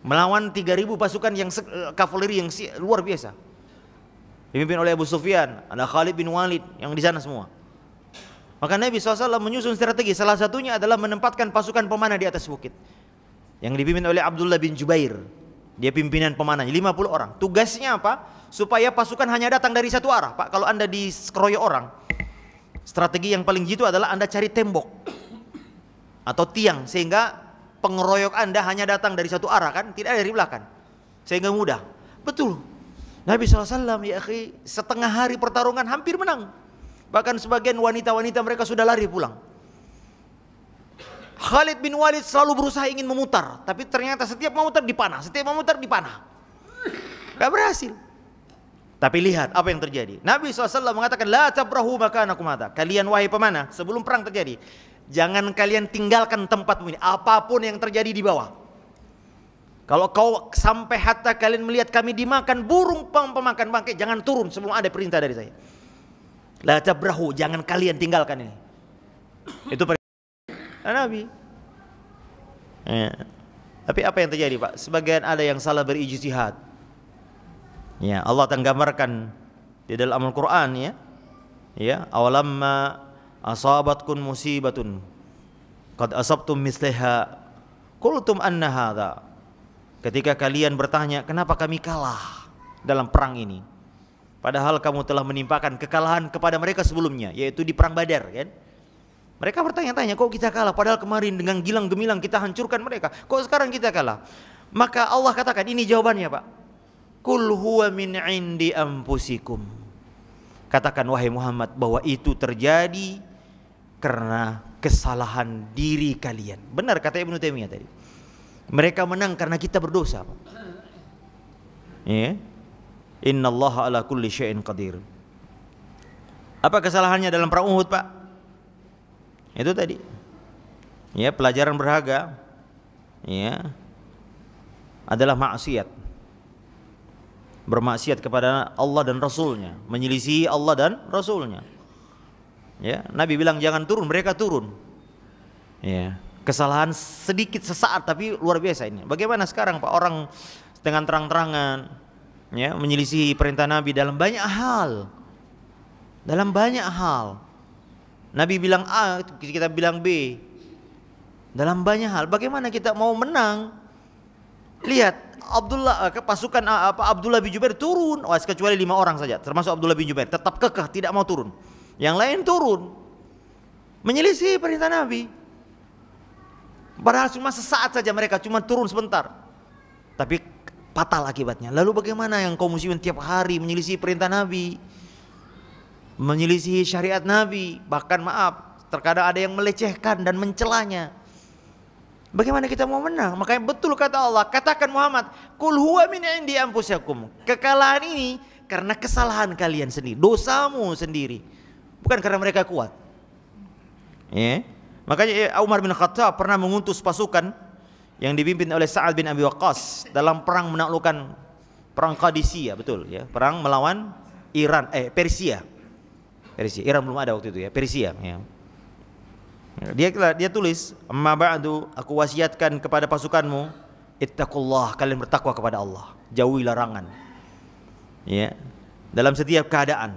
Melawan 3.000 pasukan yang kavaleri yang luar biasa. Dipimpin oleh Abu Sufyan, ada Khalid bin Walid yang di sana semua. Maka Nabi SAW menyusun strategi. Salah satunya adalah menempatkan pasukan pemanah di atas bukit, yang dipimpin oleh Abdullah bin Jubair. Dia pimpinan pemanahnya 50 orang. Tugasnya apa? Supaya pasukan hanya datang dari satu arah, Pak. Kalau Anda dikeroyok orang, strategi yang paling jitu adalah Anda cari tembok atau tiang, sehingga pengeroyok Anda hanya datang dari satu arah, kan? Tidak dari belakang, sehingga mudah. Betul. Nabi SAW, ya akhi, setengah hari pertarungan hampir menang. Bahkan sebagian wanita-wanita mereka sudah lari pulang. Khalid bin Walid selalu berusaha ingin memutar, tapi ternyata setiap memutar dipanah, setiap memutar dipanah. Gak berhasil. Tapi lihat apa yang terjadi. Nabi SAW mengatakan, la tabrahu makanakum hadza. Kalian wahai pemanah, sebelum perang terjadi, jangan kalian tinggalkan tempatmu ini, apapun yang terjadi di bawah. Kalau kau sampai hatta kalian melihat kami dimakan burung pemakan bangkai, jangan turun sebelum ada perintah dari saya. La tabrahu, jangan kalian tinggalkan ini. Itu perintah Nabi. Tapi apa yang terjadi, Pak? Sebagian ada yang salah berijtihad. Ya, Allah akan gambarkan di dalam Al-Qur'an, ya. Ya, awalamma asabatkum musibatun qad asabtum mislaha qultum anna hadza. Ketika kalian bertanya, kenapa kami kalah dalam perang ini? Padahal kamu telah menimpakan kekalahan kepada mereka sebelumnya, yaitu di perang Badar, kan? Mereka bertanya-tanya, kok kita kalah? Padahal kemarin dengan gilang gemilang kita hancurkan mereka. Kok sekarang kita kalah? Maka Allah katakan, ini jawabannya, Pak. Kul huwa min indi anfusikum. Katakan wahai Muhammad bahwa itu terjadi karena kesalahan diri kalian. Benar kata Ibnu Taimiyah tadi. Mereka menang karena kita berdosa, Pak. Ya. Innallaha ala kulli syai'in qadir. Apa kesalahannya dalam perang Uhud, Pak? Itu tadi. Ya, pelajaran berharga. Ya. Adalah maksiat. Bermaksiat kepada Allah dan Rasulnya, menyelisihi Allah dan Rasulnya. Ya, Nabi bilang jangan turun, mereka turun. Ya. Kesalahan sedikit sesaat tapi luar biasa ini. Bagaimana sekarang, Pak, orang dengan terang-terangan, ya, menyelisihi perintah Nabi dalam banyak hal. Dalam banyak hal. Nabi bilang A, kita bilang B. Dalam banyak hal. Bagaimana kita mau menang? Lihat, pasukan Abdullah bin Jubair turun, kecuali 5 orang saja, termasuk Abdullah bin Jubair, tetap kekeh tidak mau turun. Yang lain turun, menyelisih perintah Nabi. Padahal cuma sesaat saja mereka, cuma turun sebentar, tapi fatal akibatnya. Lalu bagaimana yang kaum muslimin tiap hari menyelisih perintah Nabi, menyelisih syariat Nabi, bahkan maaf, terkadang ada yang melecehkan dan mencelanya. Bagaimana kita mau menang? Makanya betul kata Allah, katakan Muhammad, kul huwa min indi anfusakum. Kekalahan ini karena kesalahan kalian sendiri, dosamu sendiri, bukan karena mereka kuat. Ya. Makanya Umar bin Khattab pernah mengutus pasukan yang dipimpin oleh Sa'ad bin Abi Waqqas dalam perang menaklukkan perang Qadisiyah, betul ya, perang melawan Iran, Persia. Iran belum ada waktu itu ya, Persia ya. Dia tulis, "Amma ba'du, aku wasiatkan kepada pasukanmu, ittaqullah, kalian bertakwa kepada Allah, jauhi larangan." Ya. dalam setiap keadaan.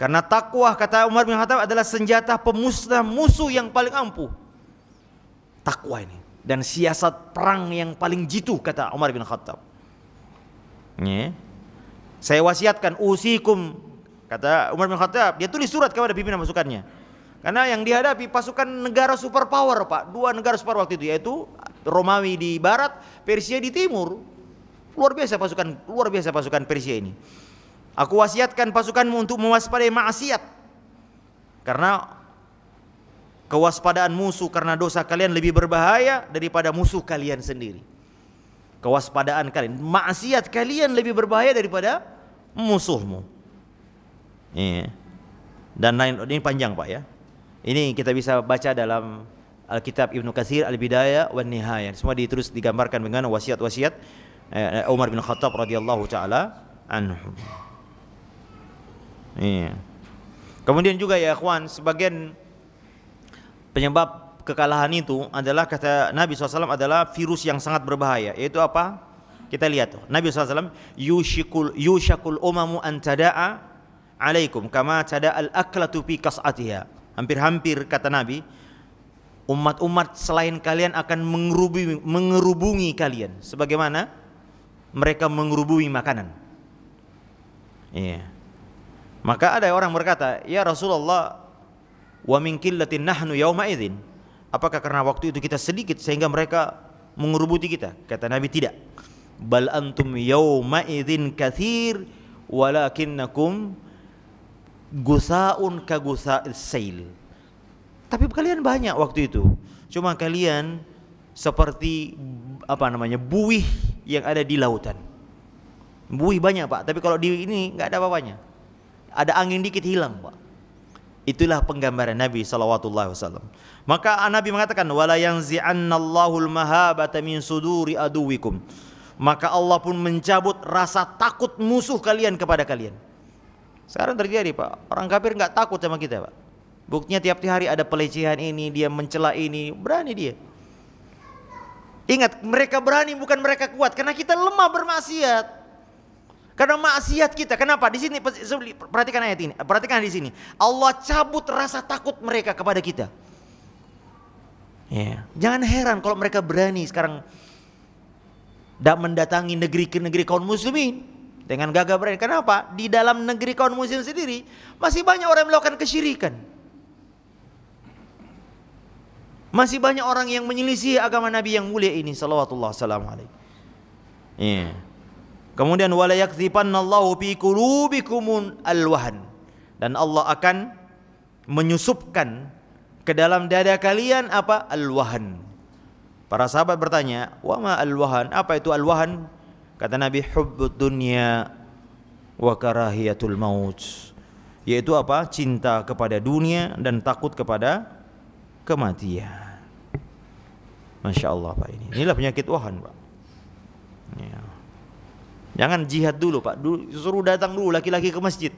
Karena takwa, kata Umar bin Khattab, adalah senjata pemusnah musuh yang paling ampuh. Takwa ini, dan siasat perang yang paling jitu, kata Umar bin Khattab. Saya wasiatkan, usikum, kata Umar bin Khattab, dia tulis surat kepada pimpinan pasukannya. Karena yang dihadapi pasukan negara superpower, Pak. Dua negara superpower waktu itu, yaitu Romawi di barat, Persia di timur. Luar biasa pasukan Persia ini. Aku wasiatkan pasukanmu untuk mewaspadai maksiat, karena kewaspadaan musuh karena dosa kalian lebih berbahaya daripada musuh kalian sendiri. Kewaspadaan kalian, maksiat kalian lebih berbahaya daripada musuhmu. Dan lain, ini panjang, Pak, ya. Ini kita bisa baca dalam Alkitab Ibnu Katsir, Al-Bidayah wan Nihayah. Semua terus digambarkan dengan wasiat-wasiat Umar bin Khattab radhiyallahu taala anhu. Kemudian juga ya ikhwan, sebagian penyebab kekalahan itu adalah, kata Nabi SAW, adalah virus yang sangat berbahaya. Yaitu apa? Kita lihat, Nabi SAW, yushakul umamu an tada'a alaikum kama tada'al aklatu fi kas'atiha. Hampir-hampir, kata Nabi, umat-umat selain kalian akan mengerubungi kalian sebagaimana mereka mengerubungi makanan. Maka ada orang berkata, ya Rasulullah, wa min qillatin nahnu yauma idzin. Apakah karena waktu itu kita sedikit sehingga mereka mengerubuti kita? Kata Nabi, tidak. Bal antum yauma idzin katsir walakinnakum gusaun ka gusa'is sail. Tapi kalian banyak waktu itu. Cuma kalian seperti buih yang ada di lautan. Buih banyak, Pak, tapi kalau di ini enggak ada apa-apanya. Ada angin dikit hilang, Pak. Itulah penggambaran Nabi sallallahu alaihi wasallam. Maka Nabi mengatakan, wala yanzi'annallahul mahabata min suduri aduwikum. Maka Allah pun mencabut rasa takut musuh kalian kepada kalian. Sekarang terjadi, Pak, orang kafir enggak takut sama kita, Pak. Buktinya tiap hari ada pelecehan ini, dia mencela ini, berani dia. Ingat, mereka berani bukan mereka kuat, karena kita lemah bermaksiat. Karena maksiat kita. Kenapa? Di sini perhatikan ayat ini. Perhatikan di sini. Allah cabut rasa takut mereka kepada kita. Jangan heran kalau mereka berani sekarang mendatangi negeri ke negeri kaum muslimin dengan gagah berani. Kenapa? Di dalam negeri kaum muslim sendiri masih banyak orang yang melakukan kesyirikan. Masih banyak orang yang menyelisih agama Nabi yang mulia ini sallallahu alaihi wasallam. Kemudian wala yakdzifannallahu fi qulubikumul alwahan, dan Allah akan menyusupkan ke dalam dada kalian apa? Alwahan. Para sahabat bertanya, wa ma alwahan? Apa itu alwahan? Kata Nabi, hubbud dunya wa karahiyatul maut. Yaitu apa? Cinta kepada dunia dan takut kepada kematian. Masya Allah, Pak, inilah penyakit wahan, Pak. Jangan jihad dulu, Pak. Suruh datang dulu laki-laki ke masjid.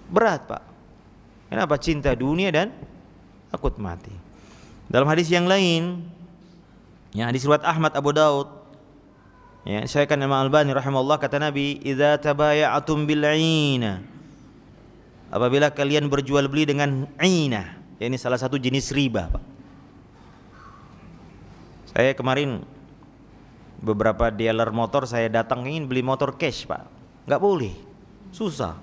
Berat, Pak. Kenapa? Cinta dunia dan takut mati. Dalam hadis yang lain, hadis riwayat Ahmad, Abu Daud, saya kan Imam Albani rahimahullah, kata Nabi, idza tabaya'atum bil 'ina. Apabila kalian berjual beli dengan 'ina, ini salah satu jenis riba, Pak. Saya kemarin beberapa dealer motor saya datang ingin beli motor cash, Pak. Enggak boleh. Susah.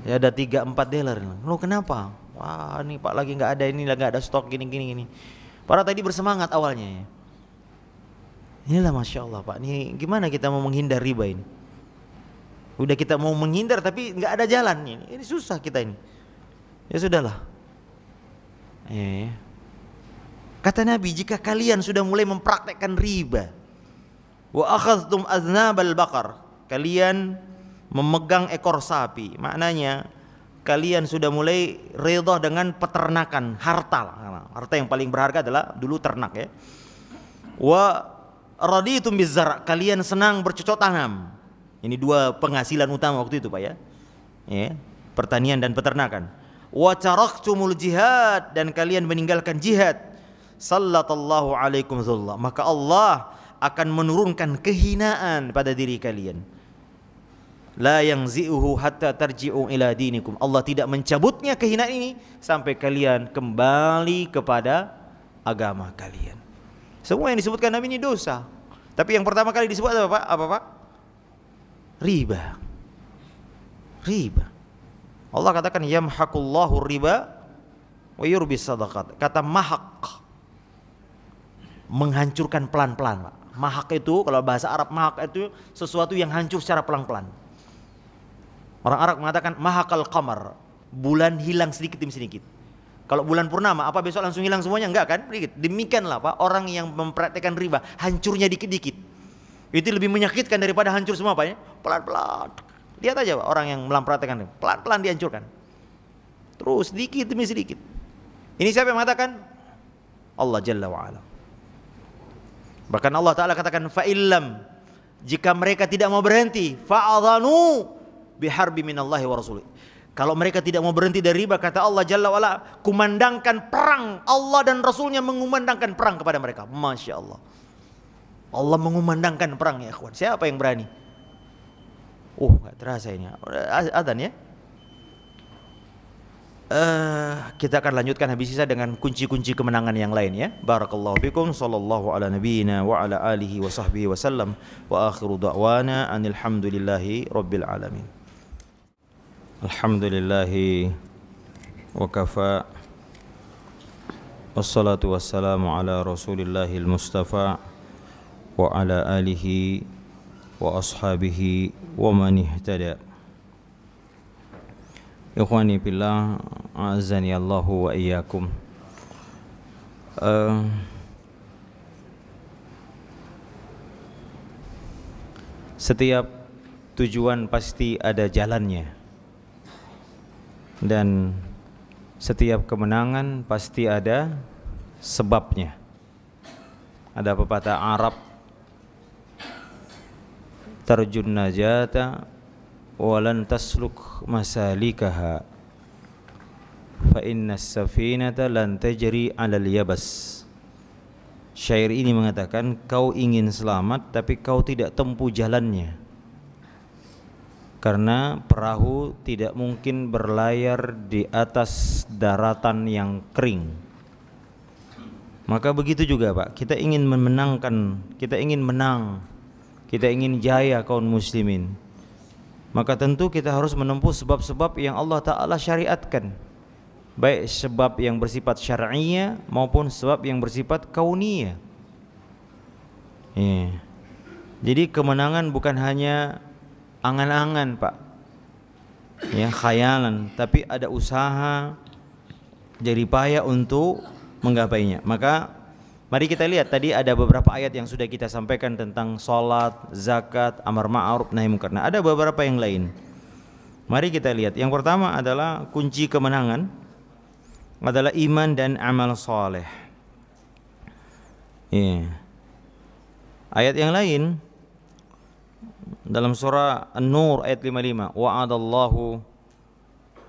Ya ada 3-4 dealer. Loh kenapa? Wah, ini Pak lagi enggak ada, ini lagi enggak ada stok gini. Para tadi bersemangat awalnya. Inilah Masya Allah, Pak. Ini gimana kita mau menghindar riba ini? Udah kita mau menghindar tapi enggak ada jalan. Ini susah kita ini. Ya sudahlah. Kata Nabi, jika kalian sudah mulai mempraktekkan riba, wa akhadhtum aznabal baqar, kalian memegang ekor sapi, maknanya kalian sudah mulai redha dengan peternakan harta. Harta yang paling berharga adalah dulu ternak, ya. Wa raditum bizzar', kalian senang bercocok tanam. Ini dua penghasilan utama waktu itu, Pak, ya. Pertanian dan peternakan. Wa taraktumul jihad, dan kalian meninggalkan jihad. Sallallahu alaikum zullah, maka Allah akan menurunkan kehinaan pada diri kalian. La yanzi'uhu hatta tarji'u ila dinikum. Allah tidak mencabutnya kehinaan ini sampai kalian kembali kepada agama kalian. Semua yang disebutkan Nabi ini dosa. Tapi yang pertama kali disebut apa Pak? Apa Pak? Riba. Riba. Allah katakan yamhaqullahu riba wa yurbis sadaqat. Kata mahaq, menghancurkan pelan-pelan Pak. Mahaq itu kalau bahasa Arab, mahaq itu sesuatu yang hancur secara pelan-pelan. Orang Arab mengatakan mahaqal qamar, bulan hilang sedikit demi sedikit. Kalau bulan purnama, apa besok langsung hilang semuanya? Enggak kan? Demikianlah Pak, orang yang mempraktekkan riba, hancurnya dikit-dikit. Itu lebih menyakitkan daripada hancur semua Pak ya. Pelan-pelan. Lihat aja Pak, orang yang mempraktekkan riba, pelan-pelan dihancurkan. Terus sedikit demi sedikit. Ini siapa yang mengatakan? Allah Jalla wa'ala. Bahkan Allah Ta'ala katakan fa'illam, jika mereka tidak mau berhenti, fa'adhanu biharbi minallahi wa rasulih. Kalau mereka tidak mau berhenti dari riba, kata Allah Jalla wa'ala, kumandangkan perang. Allah dan Rasulnya mengumandangkan perang kepada mereka. Masya Allah. Allah mengumandangkan perang ya ikhwan. Siapa yang berani? Gak terasa ini. Adzan ya. Kita akan lanjutkan habis sisa dengan kunci-kunci kemenangan yang lain ya. Barakallahu fikum. Sallallahu ala nabiyyina wa ala alihi wa sahbihi wa sallam. Wa akhiru da'wana anil hamdulillahi rabbil alamin. Alhamdulillahi wa kafa. Wassalatu wassalamu ala rasulillahil mustafa wa ala alihi wa ashabihi wa man ihtada. Ikhwani fillah, azani Allahu wa iyyakum. Setiap tujuan pasti ada jalannya. Dan setiap kemenangan pasti ada sebabnya. Ada pepatah Arab, tarjun najata walan tasluk masalikaha fa inna as-safinata lan tajri 'alal yabas. Syair ini mengatakan, kau ingin selamat tapi kau tidak tempuh jalannya, karena perahu tidak mungkin berlayar di atas daratan yang kering. Maka begitu juga Pak, kita ingin memenangkan, kita ingin menang, kita ingin jaya kaum muslimin, maka tentu kita harus menempuh sebab-sebab yang Allah Ta'ala syariatkan, baik sebab yang bersifat syar'iyah maupun sebab yang bersifat kauniyah. Jadi kemenangan bukan hanya angan-angan Pak ya, khayalan, tapi ada usaha jerih payah untuk menggapainya. Maka mari kita lihat, tadi ada beberapa ayat yang sudah kita sampaikan tentang salat, zakat, amar ma'ruf nahi munkar. Nah, ada beberapa yang lain. Mari kita lihat. Yang pertama adalah kunci kemenangan adalah iman dan amal saleh. Ayat yang lain dalam surah An-Nur ayat 55, wa'adallahu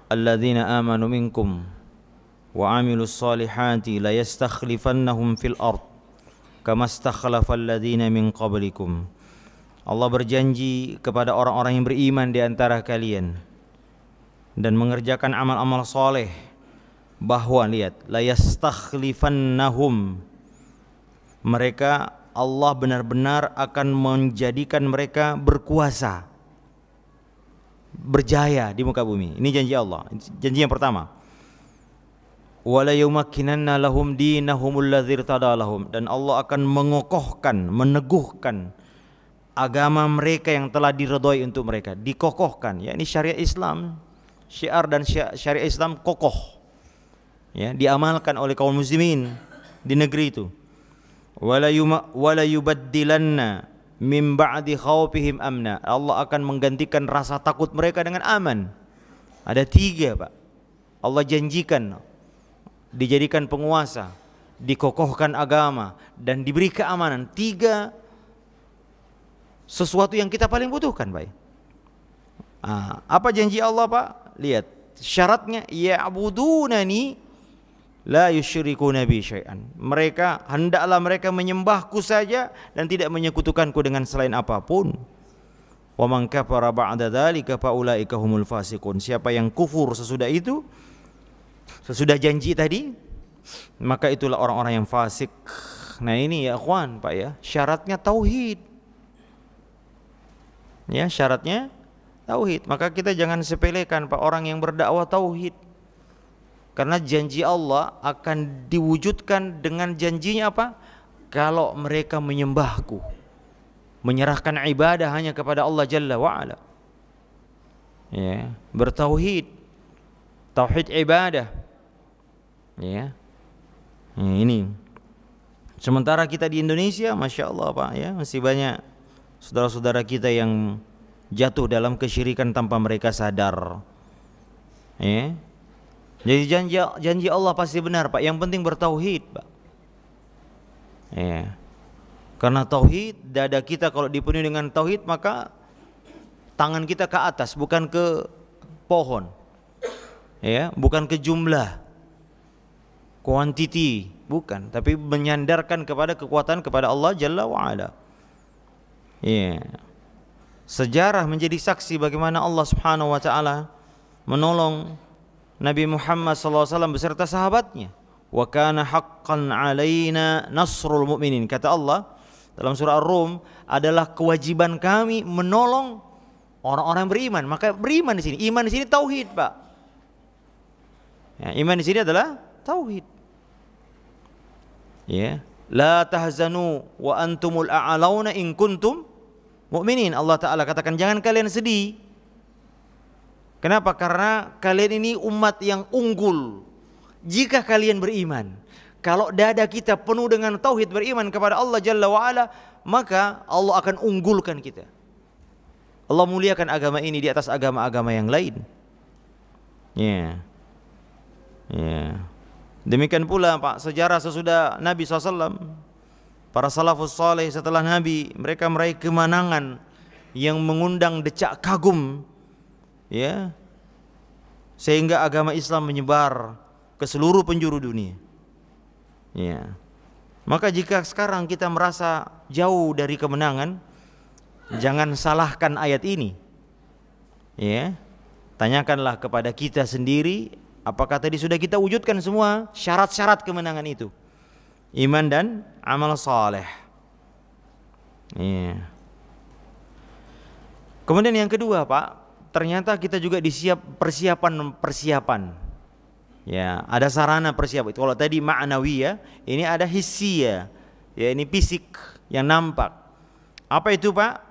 alladzina amanu minkum wa amilus solihati la yastakhlifannahum fil ard kama stakhlafal ladzina min qablikum. Allah berjanji kepada orang-orang yang beriman di antara kalian dan mengerjakan amal-amal soleh, bahwa lihat, la yastakhlifannahum, mereka Allah benar-benar akan menjadikan mereka berkuasa, berjaya di muka bumi. Ini janji Allah, janji yang pertama. Wala yumakkinanna lahum dinahumul ladzir tadalahum, dan Allah akan mengokohkan, meneguhkan agama mereka yang telah diridhoi untuk mereka, dikokohkan. Ya, ini syariat Islam, syiar dan syariat Islam kokoh, ya, diamalkan oleh kaum muslimin di negeri itu. Wala yubaddilanna min ba'di khawfihim amna, Allah akan menggantikan rasa takut mereka dengan aman. Ada tiga Pak, Allah janjikan, dijadikan penguasa, dikokohkan agama, dan diberi keamanan. Tiga sesuatu yang kita paling butuhkan Pak. Apa janji Allah Pak? Lihat syaratnya, ya'budunani la yusyrikuna bi syai'an. Mereka hendaklah mereka menyembahku saja dan tidak menyekutukanku dengan selain apapun. Wa man kafara ba'da dzalika fa ulaika humul fasiqun. Siapa yang kufur sesudah itu, sesudah janji tadi, maka itulah orang-orang yang fasik. Nah ini ya ikhwan, Pak ya, syaratnya tauhid. Ya, syaratnya tauhid. Maka kita jangan sepelekan Pak orang yang berdakwah tauhid. Karena janji Allah akan diwujudkan dengan janjinya apa? Kalau mereka menyembahku, menyerahkan ibadah hanya kepada Allah Jalla wa'ala. Ya, bertauhid, tauhid ibadah. Ya. Ini. Sementara kita di Indonesia, Masya Allah Pak ya, masih banyak saudara-saudara kita yang jatuh dalam kesyirikan tanpa mereka sadar. Ya. Jadi janji Allah pasti benar Pak. Yang penting bertauhid Pak. Ya. Karena tauhid, dada kita kalau dipenuhi dengan tauhid, maka tangan kita ke atas, bukan ke pohon. Ya, bukan ke jumlah, quantity, bukan, tapi menyandarkan kepada kekuatan kepada Allah Jalla wa'ala. Ya. Sejarah menjadi saksi bagaimana Allah Subhanahu wa taala menolong Nabi Muhammad SAW beserta sahabatnya. Wa kana haqqan 'alaina nasrul mu'minin. Kata Allah dalam surah Ar-Rum, adalah kewajiban kami menolong orang-orang beriman. Maka beriman di sini, iman di sini tauhid, Pak. Ya, iman di sini adalah tauhid. Ya, la tahzanu wa antumul a'launa in kuntum mu'minin. Allah Ta'ala katakan jangan kalian sedih. Kenapa? Karena kalian ini umat yang unggul jika kalian beriman. Kalau dada kita penuh dengan tauhid, beriman kepada Allah Jalla wa'ala, maka Allah akan unggulkan kita. Allah muliakan agama ini di atas agama-agama yang lain. Ya. Ya. Demikian pula Pak, sejarah sesudah Nabi SAW, para salafus saleh setelah Nabi, mereka meraih kemenangan yang mengundang decak kagum, ya, sehingga agama Islam menyebar ke seluruh penjuru dunia. Ya. Maka jika sekarang kita merasa jauh dari kemenangan, jangan salahkan ayat ini. Ya. Tanyakanlah kepada kita sendiri, apakah tadi sudah kita wujudkan semua syarat-syarat kemenangan itu? Iman dan amal saleh. Ya. Kemudian yang kedua Pak, ternyata kita juga disiap persiapan. Ya, ada sarana persiapan. Kalau tadi ma'nawiyah, ini ada hissiyah. Ya, ini fisik yang nampak. Apa itu Pak?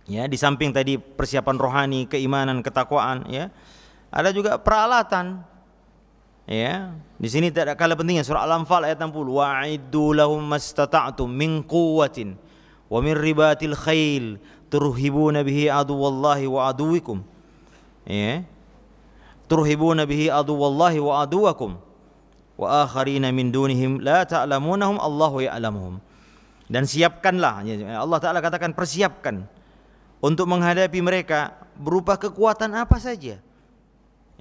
Ya, di samping tadi persiapan rohani, keimanan, ketakwaan, ya, ada juga peralatan. Ya, di sini tidak kalah pentingnya surah Al-Anfal ayat 60. Wa'iddu lahum mastata'tum min quwwatin wa min ribatil khail turhibuna bihi aduwallahi wa aduwikum. Ya. Turhibuna bihi aduwallahi wa aduwakum wa akharina min dunihim la ta'lamunahum Allahu ya'lamuhum. Dan siapkanlah, Allah Ta'ala katakan persiapkan untuk menghadapi mereka berupa kekuatan apa saja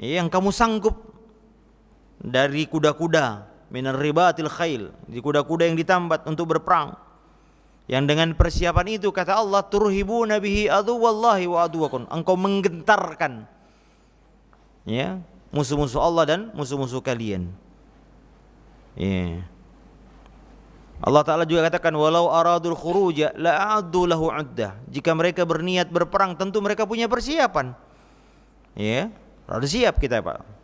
yang kamu sanggup, dari kuda-kuda, minar ribatil khail, di kuda-kuda yang ditambat untuk berperang. Yang dengan persiapan itu kata Allah, turhibuna bihi aduwallahi wa aduwakum, engkau menggentarkan, ya, musuh-musuh Allah dan musuh-musuh kalian. Ya. Allah Ta'ala juga katakan walau aradul khuruja la'addu lahu 'uddah. Jika mereka berniat berperang, tentu mereka punya persiapan. Ya, harus siap kita Pak.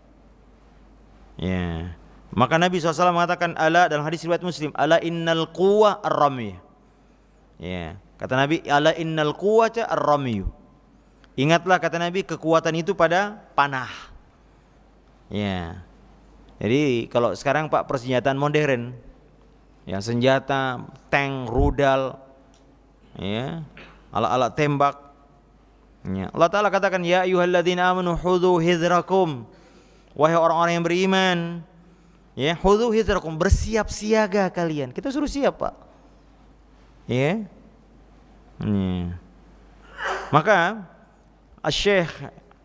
Ya. Maka Nabi SAW mengatakan ala dalam hadis riwayat Muslim, ala innal quwwa ar-ramyah. Ya, kata Nabi, ala innal quwwata ar-ramyu. Ingatlah kata Nabi, kekuatan itu pada panah. Ya. Jadi kalau sekarang Pak persenjataan modern, ya, senjata, tank, rudal, ya, alat-alat tembak. Ya. Allah Ta'ala katakan ya ayyuhalladzina amanu khudhu hidrakum. Wahai orang-orang yang beriman, ya, khudhu hidrakum, bersiap siaga kalian. Kita suruh siap Pak. Ya. Ya. Maka Syekh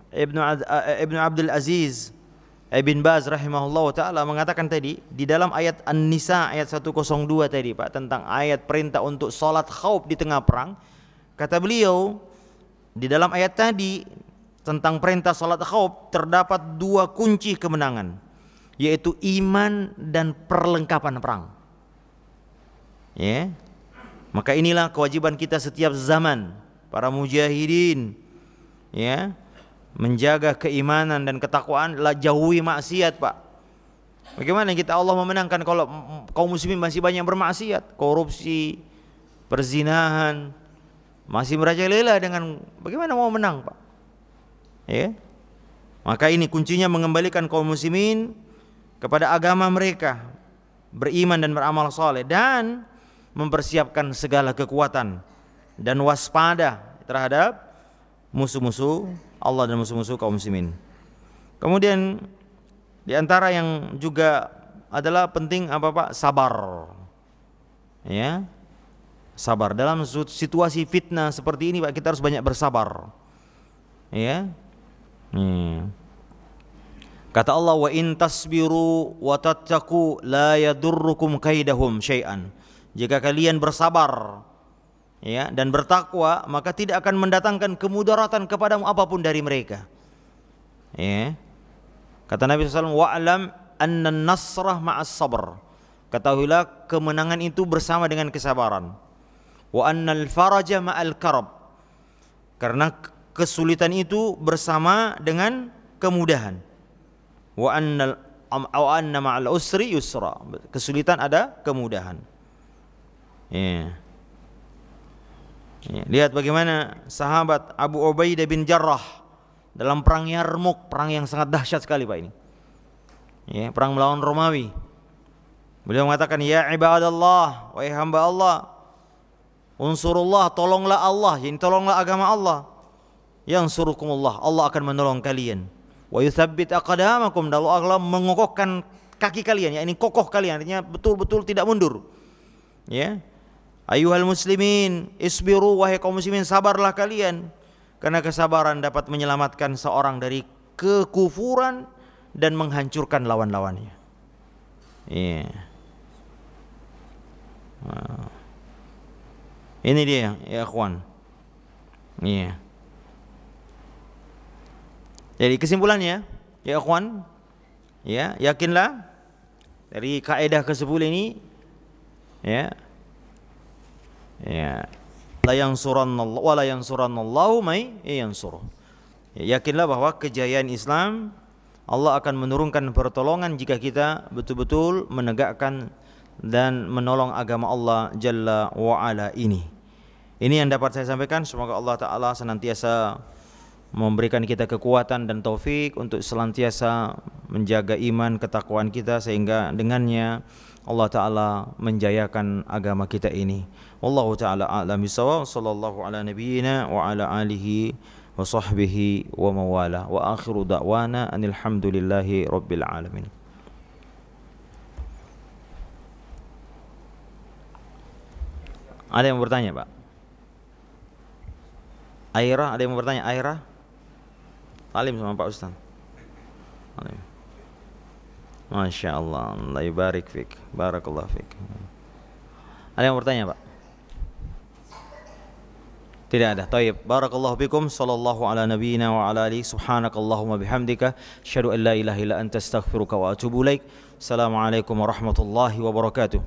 Ibnu Abdul Aziz Ibn Baz rahimahullah ta'ala mengatakan tadi di dalam ayat An-Nisa ayat 102 tadi Pak, tentang ayat perintah untuk sholat khauf di tengah perang. Kata beliau, di dalam ayat tadi tentang perintah salat khauf terdapat dua kunci kemenangan, yaitu iman dan perlengkapan perang. Ya. Maka inilah kewajiban kita setiap zaman, para mujahidin, ya, menjaga keimanan dan ketakwaan, jauhi maksiat, Pak. Bagaimana kita Allah memenangkan kalau kaum muslimin masih banyak bermaksiat, korupsi, perzinahan, masih merajalela dengan, bagaimana mau menang, Pak? Ya. Maka ini kuncinya mengembalikan kaum muslimin kepada agama mereka, beriman dan beramal saleh, dan mempersiapkan segala kekuatan dan waspada terhadap musuh-musuh Allah dan musuh-musuh kaum muslimin. Kemudian di antara yang juga adalah penting apa, Pak? Sabar. Ya. Sabar dalam situasi fitnah seperti ini, Pak, kita harus banyak bersabar. Ya. Kata Allah, wa in tasbiru wa tattaqu la yadurrukum kaidahum syai'an. Jika kalian bersabar, ya, dan bertakwa, maka tidak akan mendatangkan kemudaratan kepadamu apapun dari mereka. Ya. Kata Nabi SAW, wa'lam anna nasrah ma'as sabr. Ketahuilah kemenangan itu bersama dengan kesabaran. Wa annal faraja ma'al karab. Karena kesulitan itu bersama dengan kemudahan. Wa anna ma'al usri yusra. Kesulitan ada kemudahan. Ya. Ya. Lihat bagaimana sahabat Abu Ubaidah bin Jarrah dalam perang Yarmuk, perang yang sangat dahsyat sekali, Pak, ini. Ya, perang melawan Romawi. Beliau mengatakan, ya ibadallah, wahai hamba Allah, unsurullah, tolonglah Allah, jadi tolonglah agama Allah. Yansurukumullah, Allah akan menolong kalian. Wa yuthabbit aqdamakum, dan Allah mengokohkan kaki kalian, yakni kokoh kalian, artinya betul-betul tidak mundur. Ya. Ayuhal muslimin, isbiru, wahai kaum muslimin, sabarlah kalian. Karena kesabaran dapat menyelamatkan seorang dari kekufuran dan menghancurkan lawan-lawannya. Iya. Wow. Ini dia, ya ikhwan. Iya. Jadi kesimpulannya, ya ikhwan, ya, yakinlah dari kaidah ke-10 ini, ya. Ya. La yansurannallahu wa la yansurannallahu may yansuruh. Yakinlah bahwa kejayaan Islam, Allah akan menurunkan pertolongan jika kita betul-betul menegakkan dan menolong agama Allah Jalla wa Ala ini. Ini yang dapat saya sampaikan. Semoga Allah Ta'ala senantiasa memberikan kita kekuatan dan taufik untuk senantiasa menjaga iman, ketakwaan kita, sehingga dengannya Allah Ta'ala menjayakan agama kita ini. Wallahu ta'ala a'lam bissawab. Sallallahu ala nabiyyina wa ala alihi wa sahbihi wa mawala. Wa akhiru da'wana anil hamdulillahi rabbil alamin. Ada yang bertanya, Pak? Aira, ada yang mau bertanya? Aira? Alim sama Pak Ustaz. Alim. Masya Allah, Allah barik fik, barakallah fik. Ada yang bertanya, Pak? Tidak ada. Taib. Barakallahu bikum. Sallallahu ala nabiyyina wa ala alihi. Subhanakallahumma bihamdika asyhadu an la ilaha illa anta astaghfiruka wa atubu ilaik. Assalamualaikum warahmatullahi wabarakatuh.